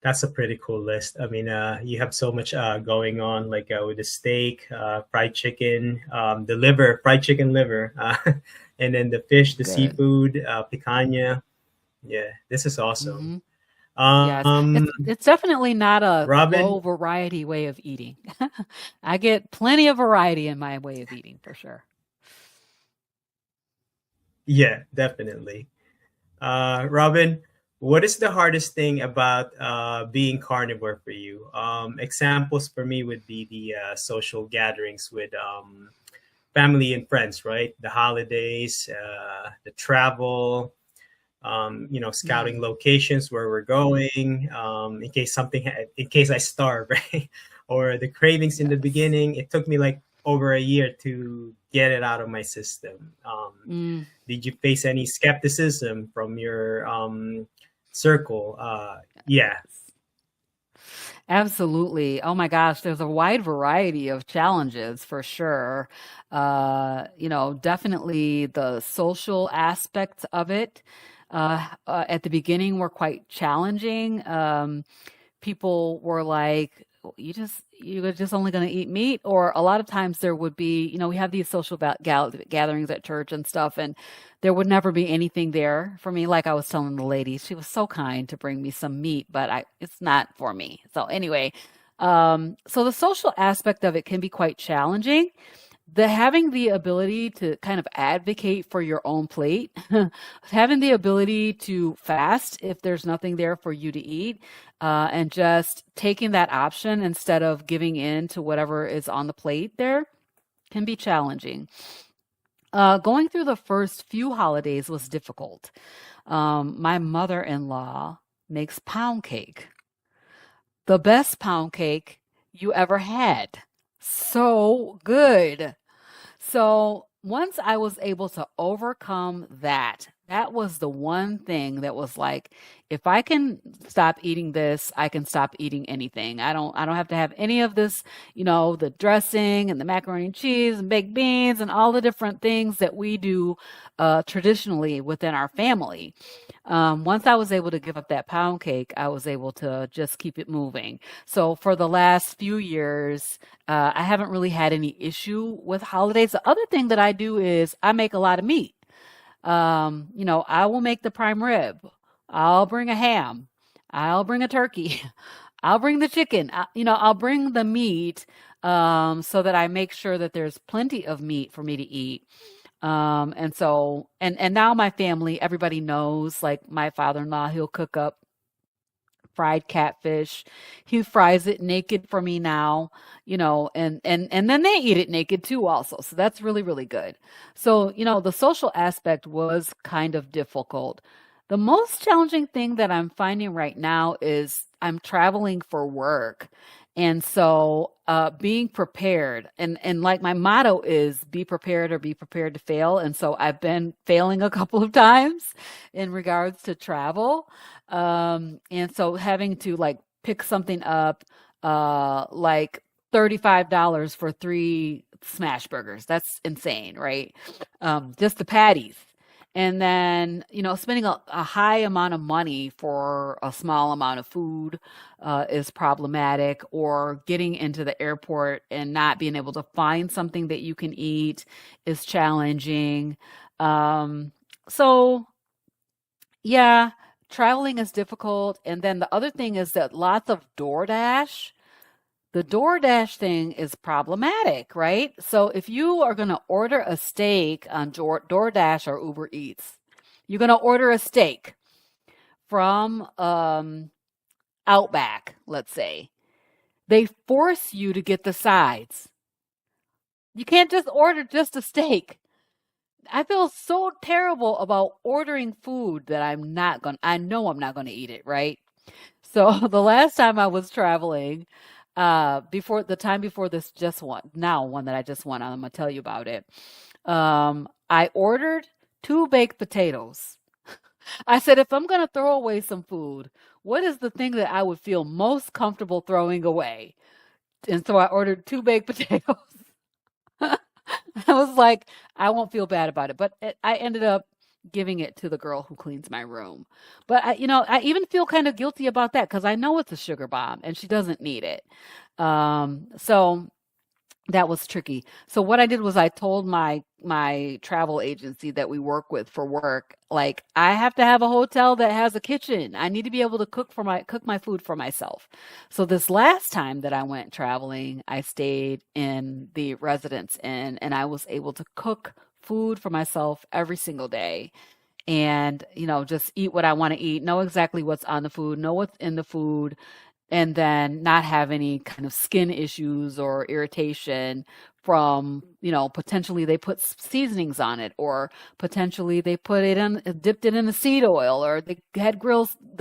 That's a pretty cool list. I mean, you have so much going on, like with the steak, fried chicken, the liver, fried chicken liver, and then the fish, the Good. seafood, picanha. Yeah, this is awesome. Hmm. Yes, Um, it's definitely not a Robyn, low variety way of eating. I get plenty of variety in my way of eating for sure. yeah, definitely. Robyn, what is the hardest thing about being carnivore for you? Examples for me would be the social gatherings with family and friends, right? The holidays, the travel, scouting Mm, locations where we're going, in case I starve, right? Or the cravings in the yes. beginning. It took me like over a year to get it out of my system. Mm. Did you face any skepticism from your circle? Yeah, Absolutely. Oh my gosh, there's a wide variety of challenges for sure. Definitely the social aspects of it at the beginning were quite challenging. People were like, you're just only going to eat meat, or a lot of times there would be, we have these social gatherings at church and stuff, and there would never be anything there for me. Like I was telling the lady, she was so kind to bring me some meat, but it's not for me. So anyway, so the social aspect of it can be quite challenging. The having the ability to kind of advocate for your own plate, having the ability to fast if there's nothing there for you to eat, and just taking that option instead of giving in to whatever is on the plate there can be challenging. Going through the first few holidays was difficult. My mother-in-law makes pound cake, the best pound cake you ever had. So good. So once I was able to overcome that, that was the one thing that was like, if I can stop eating this, I can stop eating anything. I don't have to have any of this, the dressing and the macaroni and cheese and baked beans and all the different things that we do traditionally within our family. Once I was able to give up that pound cake, I was able to just keep it moving. So for the last few years, I haven't really had any issue with holidays. The other thing that I do is I make a lot of meat. I will make the prime rib. I'll bring a ham. I'll bring a turkey. I'll bring the chicken. I'll bring the meat so that I make sure that there's plenty of meat for me to eat. And now my family, everybody knows, like my father-in-law, he'll cook up fried catfish. He fries it naked for me now, and then they eat it naked too also. So that's really, really good. So, the social aspect was kind of difficult. The most challenging thing that I'm finding right now is I'm traveling for work. And so being prepared and like my motto is be prepared or be prepared to fail. And so I've been failing a couple of times in regards to travel. And so having to like pick something up, like $35 for three smash burgers. That's insane, right? Just the patties. And then, spending a high amount of money for a small amount of food is problematic, or getting into the airport and not being able to find something that you can eat is challenging. Um, so yeah, traveling is difficult. And then the other thing is that lots of DoorDash. The DoorDash thing is problematic, right? So if you are going to order a steak on DoorDash or Uber Eats, you're going to order a steak from Outback, let's say. They force you to get the sides. You can't just order just a steak. I feel so terrible about ordering food that I know I'm not gonna eat it, right? So the last time I was traveling, before the time before this just one, now one that I just went on, I'm gonna tell you about it. I ordered two baked potatoes. I said, if I'm gonna throw away some food, what is the thing that I would feel most comfortable throwing away? And so I ordered two baked potatoes. I was like, I won't feel bad about it, but I ended up giving it to the girl who cleans my room. But I even feel kind of guilty about that because I know it's a sugar bomb and she doesn't need it. So that was tricky. So what I did was I told my travel agency that we work with for work, like I have to have a hotel that has a kitchen. I need to be able to cook my food for myself. So this last time that I went traveling, I stayed in the residence inn and I was able to cook food for myself every single day and just eat what I want to eat, know exactly what's on the food, know what's in the food, and then not have any kind of skin issues or irritation from, potentially they put seasonings on it, or potentially they dipped it in a seed oil, or the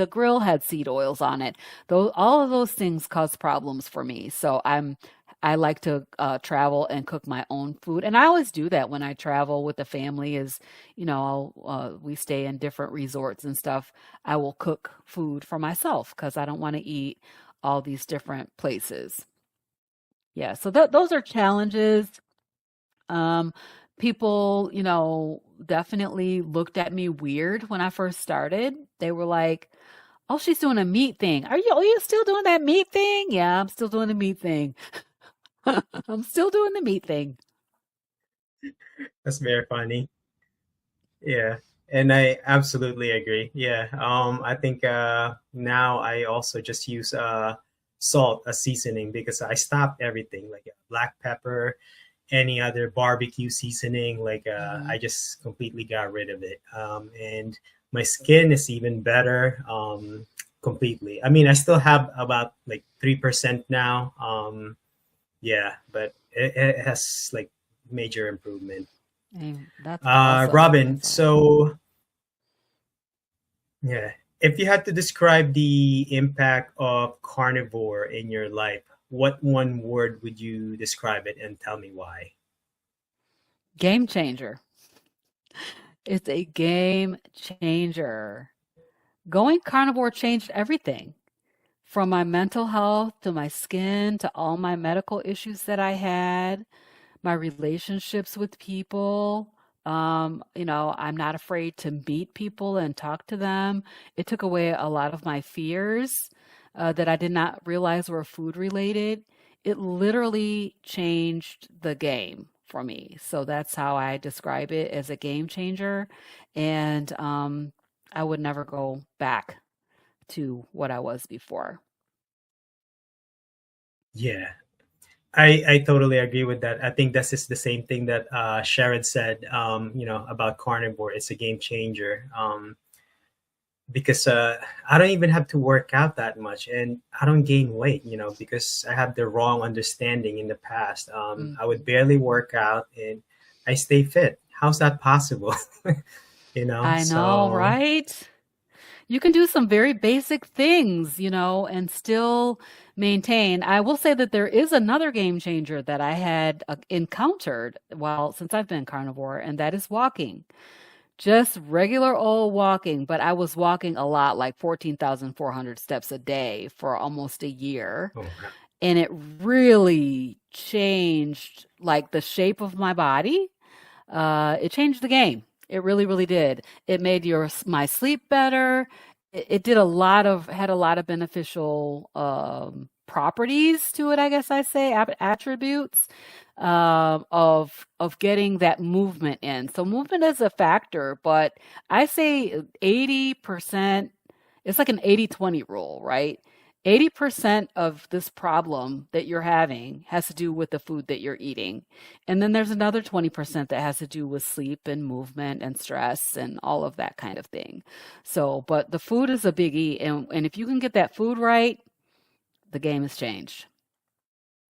grill had seed oils on it. All of those things cause problems for me. So I like to travel and cook my own food, and I always do that when I travel with the family. We stay in different resorts and stuff. I will cook food for myself because I don't want to eat all these different places. Yeah, so those are challenges. Um, People, definitely looked at me weird when I first started. They were like, "Oh, she's doing a meat thing. Are you still doing that meat thing?" Yeah, I'm still doing the meat thing. I'm still doing the meat thing. That's very funny. Yeah, and I absolutely agree. Yeah, I think now I also just use salt as seasoning because I stopped everything like black pepper, any other barbecue seasoning. Like Mhm. I just completely got rid of it. And my skin is even better. Completely. I mean, I still have about like 3% now. Yeah, but it has like major improvement. That's awesome. Robyn, That's awesome. so yeah, if you had to describe the impact of carnivore in your life, what one word would you describe it and tell me why? Game changer. It's a game changer. Going carnivore changed everything from my mental health to my skin to all my medical issues that I had, my relationships with people. I'm not afraid to meet people and talk to them. It took away a lot of my fears that I did not realize were food related. It literally changed the game for me. So that's how I describe it, as a game changer. And I would never go back to what I was before. Yeah, I totally agree with that. I think that's just the same thing that Sharon said, about carnivore. It's a game changer. Because I don't even have to work out that much and I don't gain weight, because I have the wrong understanding in the past. I would Mhm. barely work out and I stay fit. How's that possible? I know, So right? You can do some very basic things, and still maintain. I will say that there is another game changer that I had encountered, well, since I've been carnivore, and that is walking. Just regular old walking, but I was walking a lot, like 14,400 steps a day for almost a year. oh, And it really changed like the shape of my body. It changed the game. It really, really did. It made my sleep better. It did had a lot of beneficial properties to it, I guess I say, attributes of getting that movement in. So movement is a factor, but I say 80%, it's like an 80-20 rule, right? 80% of this problem that you're having has to do with the food that you're eating. And then there's another 20% that has to do with sleep and movement and stress and all of that kind of thing. So, but the food is a biggie. And if you can get that food right, the game has changed.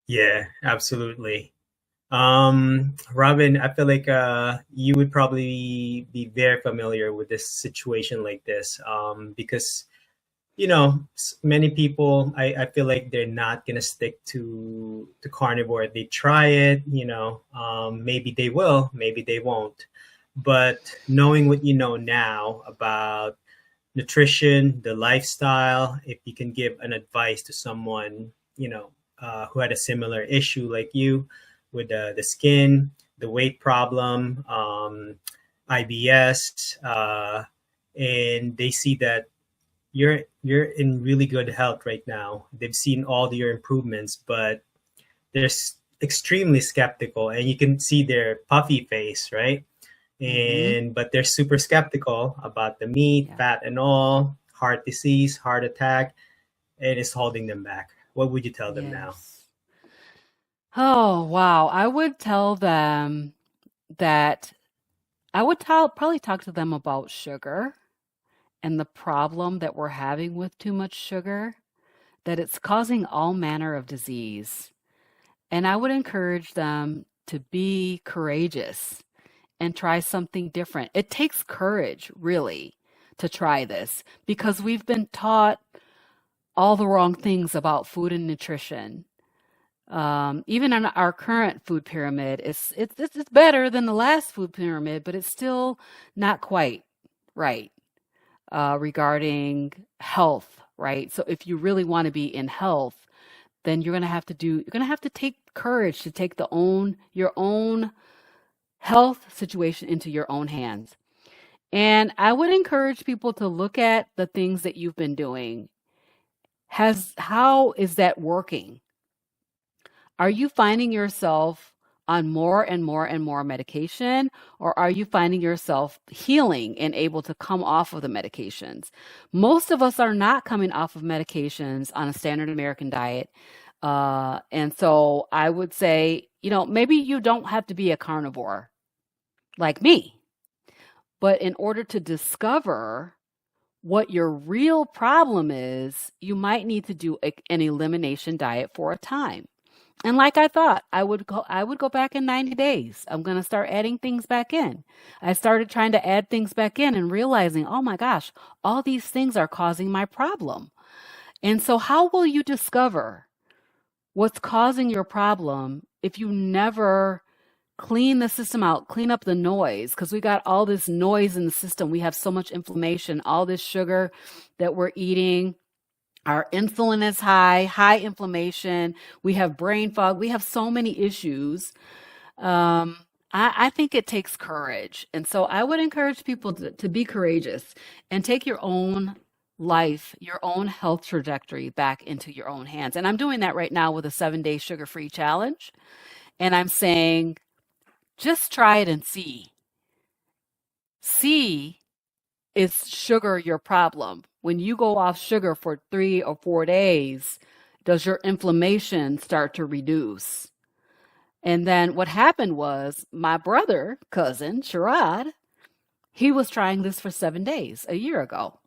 yeah, absolutely. Robyn, I feel like you would probably be very familiar with this situation like this, because many people, I feel like they're not gonna stick to carnivore. They try it, maybe they will, maybe they won't. But knowing what you know now about nutrition, the lifestyle, if you can give an advice to someone, who had a similar issue like you with the skin, the weight problem, IBS, and they see that you're in really good health right now. They've seen all your improvements, but they're extremely skeptical, and you can see their puffy face, right? Mm-hmm. And but they're super skeptical about the meat, Yeah. fat, and all, heart disease, heart attack, and it's holding them back. What would you tell them now? Yes. Oh, wow. I would tell them that probably talk to them about sugar and the problem that we're having with too much sugar, that it's causing all manner of disease. And I would encourage them to be courageous and try something different. It takes courage, really, to try this because we've been taught all the wrong things about food and nutrition. Even in our current food pyramid, it's better than the last food pyramid, but it's still not quite right regarding health, right? So if you really want to be in health, then you're gonna have to take courage to take your own health situation into your own hands. And I would encourage people to look at the things that you've been doing. How is that working? Are you finding yourself on more and more and more medication, or are you finding yourself healing and able to come off of the medications? Most of us are not coming off of medications on a standard American diet. And so I would say, maybe you don't have to be a carnivore like me, but in order to discover what your real problem is, you might need to do an elimination diet for a time. And like I thought, I would go back in 90 days. I'm going to start adding things back in. I started trying to add things back in and realizing, oh my gosh, all these things are causing my problem. And so how will you discover what's causing your problem if you never clean the system out, clean up the noise? Because we got all this noise in the system. We have so much inflammation, all this sugar that we're eating. Our insulin is high, high inflammation. We have brain fog. We have so many issues. I think it takes courage. And so I would encourage people to be courageous and take your own life, your own health trajectory back into your own hands. And I'm doing that right now with a 7-day sugar-free challenge. And I'm saying, just try it and see. See, is sugar your problem? When you go off sugar for 3 or 4 days, does your inflammation start to reduce? And then what happened was my cousin, Sherrod, he was trying this for 7 days a year ago.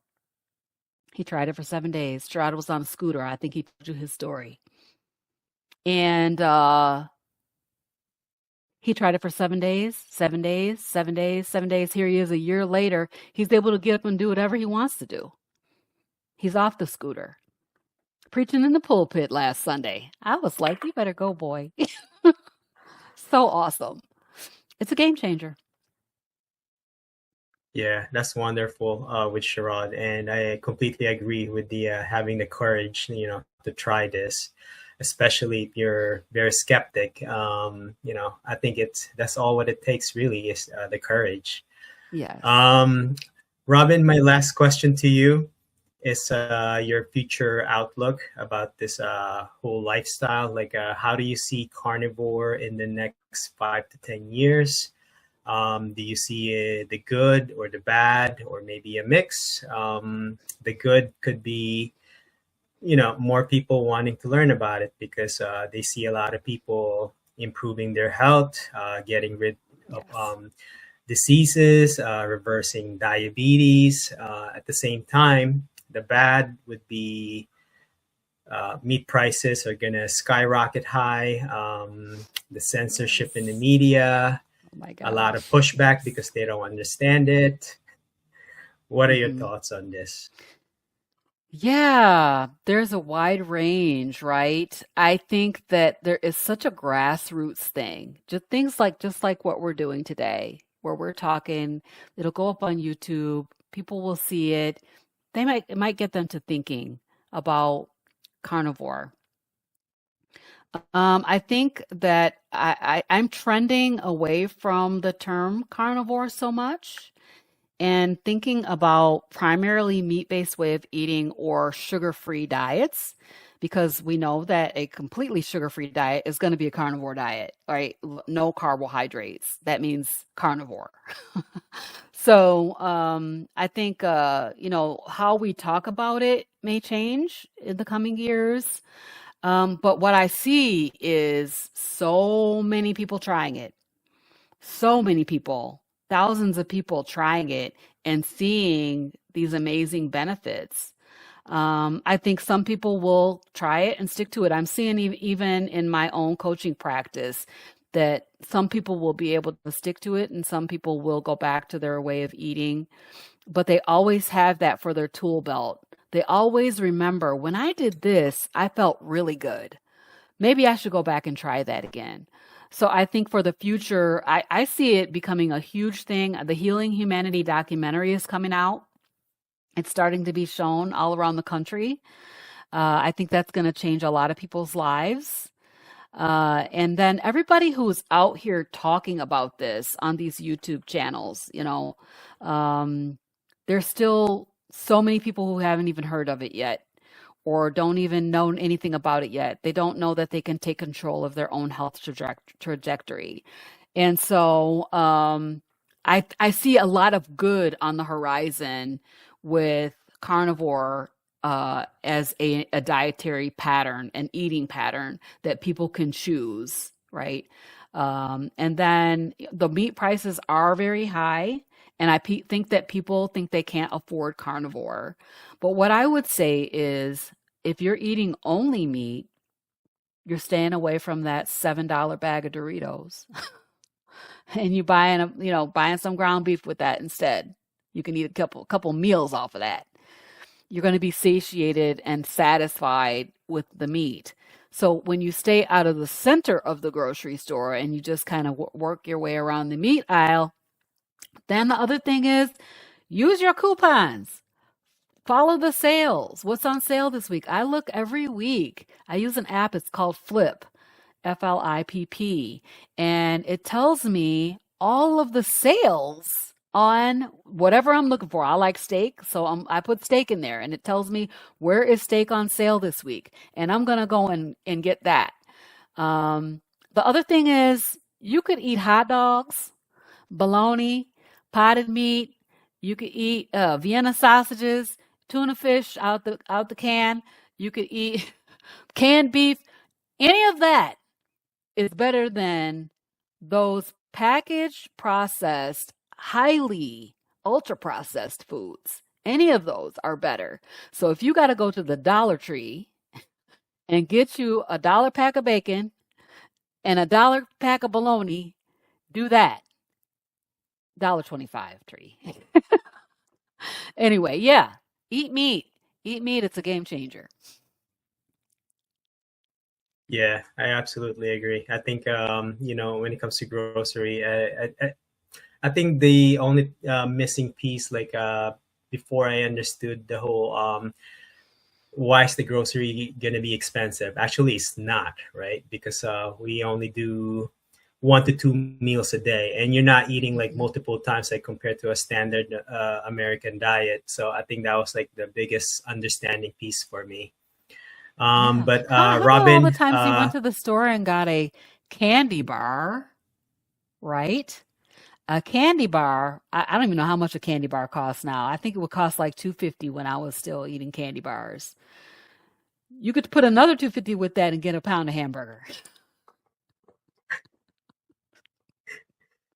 He tried it for 7 days. Sherrod was on a scooter. I think he told you his story. And he tried it for 7 days, 7 days, 7 days, 7 days. Here he is a year later. He's able to get up and do whatever he wants to do. He's off the scooter, preaching in the pulpit last Sunday. I was like, you better go, boy. So awesome. It's a game changer. Yeah, that's wonderful with Sherrod, and I completely agree with the having the courage, to try this, especially if you're very skeptic. I think that's all what it takes really is the courage. Yes. Um, Robyn, my last question to you is your future outlook about this whole lifestyle. Like, how do you see carnivore in the next 5 to 10 years? Do you see the good or the bad, or maybe a mix? The good could be, more people wanting to learn about it because they see a lot of people improving their health, getting rid of Yes. diseases, reversing diabetes. At the same time, the bad would be meat prices are going to skyrocket high. The censorship in the media, Oh my a lot of gosh. pushback Yes. because they don't understand it. What are your Hmm. thoughts on this? Yeah, there's a wide range, right? I think that there is such a grassroots thing. Just like what we're doing today, where we're talking, it'll go up on YouTube, people will see it. It might get them to thinking about carnivore. I think that I'm trending away from the term carnivore so much and thinking about primarily meat-based way of eating or sugar-free diets because we know that a completely sugar-free diet is going to be a carnivore diet, right? No carbohydrates. That means carnivore. So I think how we talk about it may change in the coming years. But what I see is so many people trying it, so many people, thousands of people trying it and seeing these amazing benefits. I think some people will try it and stick to it. I'm seeing even in my own coaching practice that some people will be able to stick to it and some people will go back to their way of eating, but they always have that for their tool belt. They always remember when I did this, I felt really good. Maybe I should go back and try that again. So I think for the future, I see it becoming a huge thing. The Healing Humanity documentary is coming out. It's starting to be shown all around the country. I think that's going to change a lot of people's lives. And then everybody who's out here talking about this on these YouTube channels, there's still so many people who haven't even heard of it yet or don't even know anything about it yet. They don't know that they can take control of their own health trajectory. And so I see a lot of good on the horizon with carnivore as a dietary pattern, an eating pattern that people can choose, right? And then the meat prices are very high. And think that people think they can't afford carnivore. But what I would say is if you're eating only meat, you're staying away from that $7 bag of Doritos and buying some ground beef with that instead. You can eat a couple meals off of that. You're going to be satiated and satisfied with the meat. So when you stay out of the center of the grocery store and you just kind of work your way around the meat aisle, then the other thing is use your coupons. Follow the sales. What's on sale this week? I look every week. I use an app. It's called Flip, Flipp. And it tells me all of the sales on whatever I'm looking for. I like steak, so I put steak in there. And it tells me where is steak on sale this week. And I'm going to go and get that. The other thing is you could eat hot dogs, bologna, potted meat. You could eat Vienna sausages, tuna fish out the can. You could eat canned beef. Any of that is better than those packaged, processed, highly ultra processed foods. Any of those are better. So if you got to go to the Dollar Tree and get you a dollar pack of bacon and a dollar pack of bologna, do that. $1.25 tree. Anyway, yeah, eat meat. Eat meat. It's a game changer. Yeah, I absolutely agree. I think when it comes to grocery, I think the only missing piece, like before I understood the whole why is the grocery gonna be expensive? Actually, it's not, right? Because we only do 1 to 2 meals a day, and you're not eating like Mhm. multiple times, like compared to a standard American diet. So I think that was like the biggest understanding piece for me. Yeah. But How about all the Robyn, times you went to the store and got a candy bar, right? A candy bar. I don't even know how much a candy bar costs now. I think it would cost like 250 when I was still eating candy bars. You could put another 250 with that and get a pound of hamburger.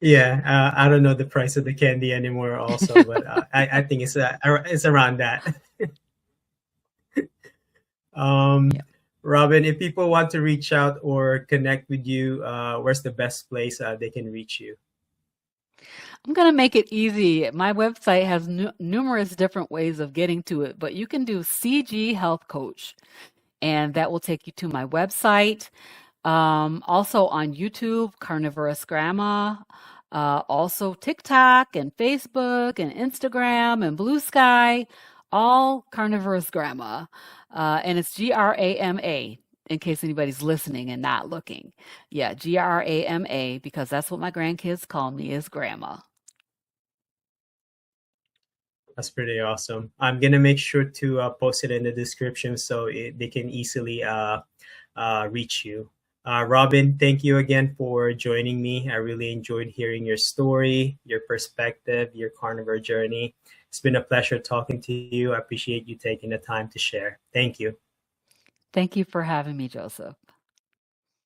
yeah, I don't know the price of the candy anymore, also, but I think it's around that. Um, Yeah. Robyn, if people want to reach out or connect with you, where's the best place they can reach you? I'm going to make it easy. My website has numerous different ways of getting to it, but you can do CG Health Coach, and that will take you to my website. Also on YouTube, Carnivorous Grandma. Also TikTok and Facebook and Instagram and Blue Sky, all Carnivorous Grandma. And it's GRAMA in case anybody's listening and not looking. Yeah, GRAMA because that's what my grandkids call me is Grandma. That's pretty awesome. I'm gonna make sure to post it in the description so they can easily reach you. Robyn, thank you again for joining me. I really enjoyed hearing your story, your perspective, your carnivore journey. It's been a pleasure talking to you. I appreciate you taking the time to share. Thank you. Thank you for having me, Joseph.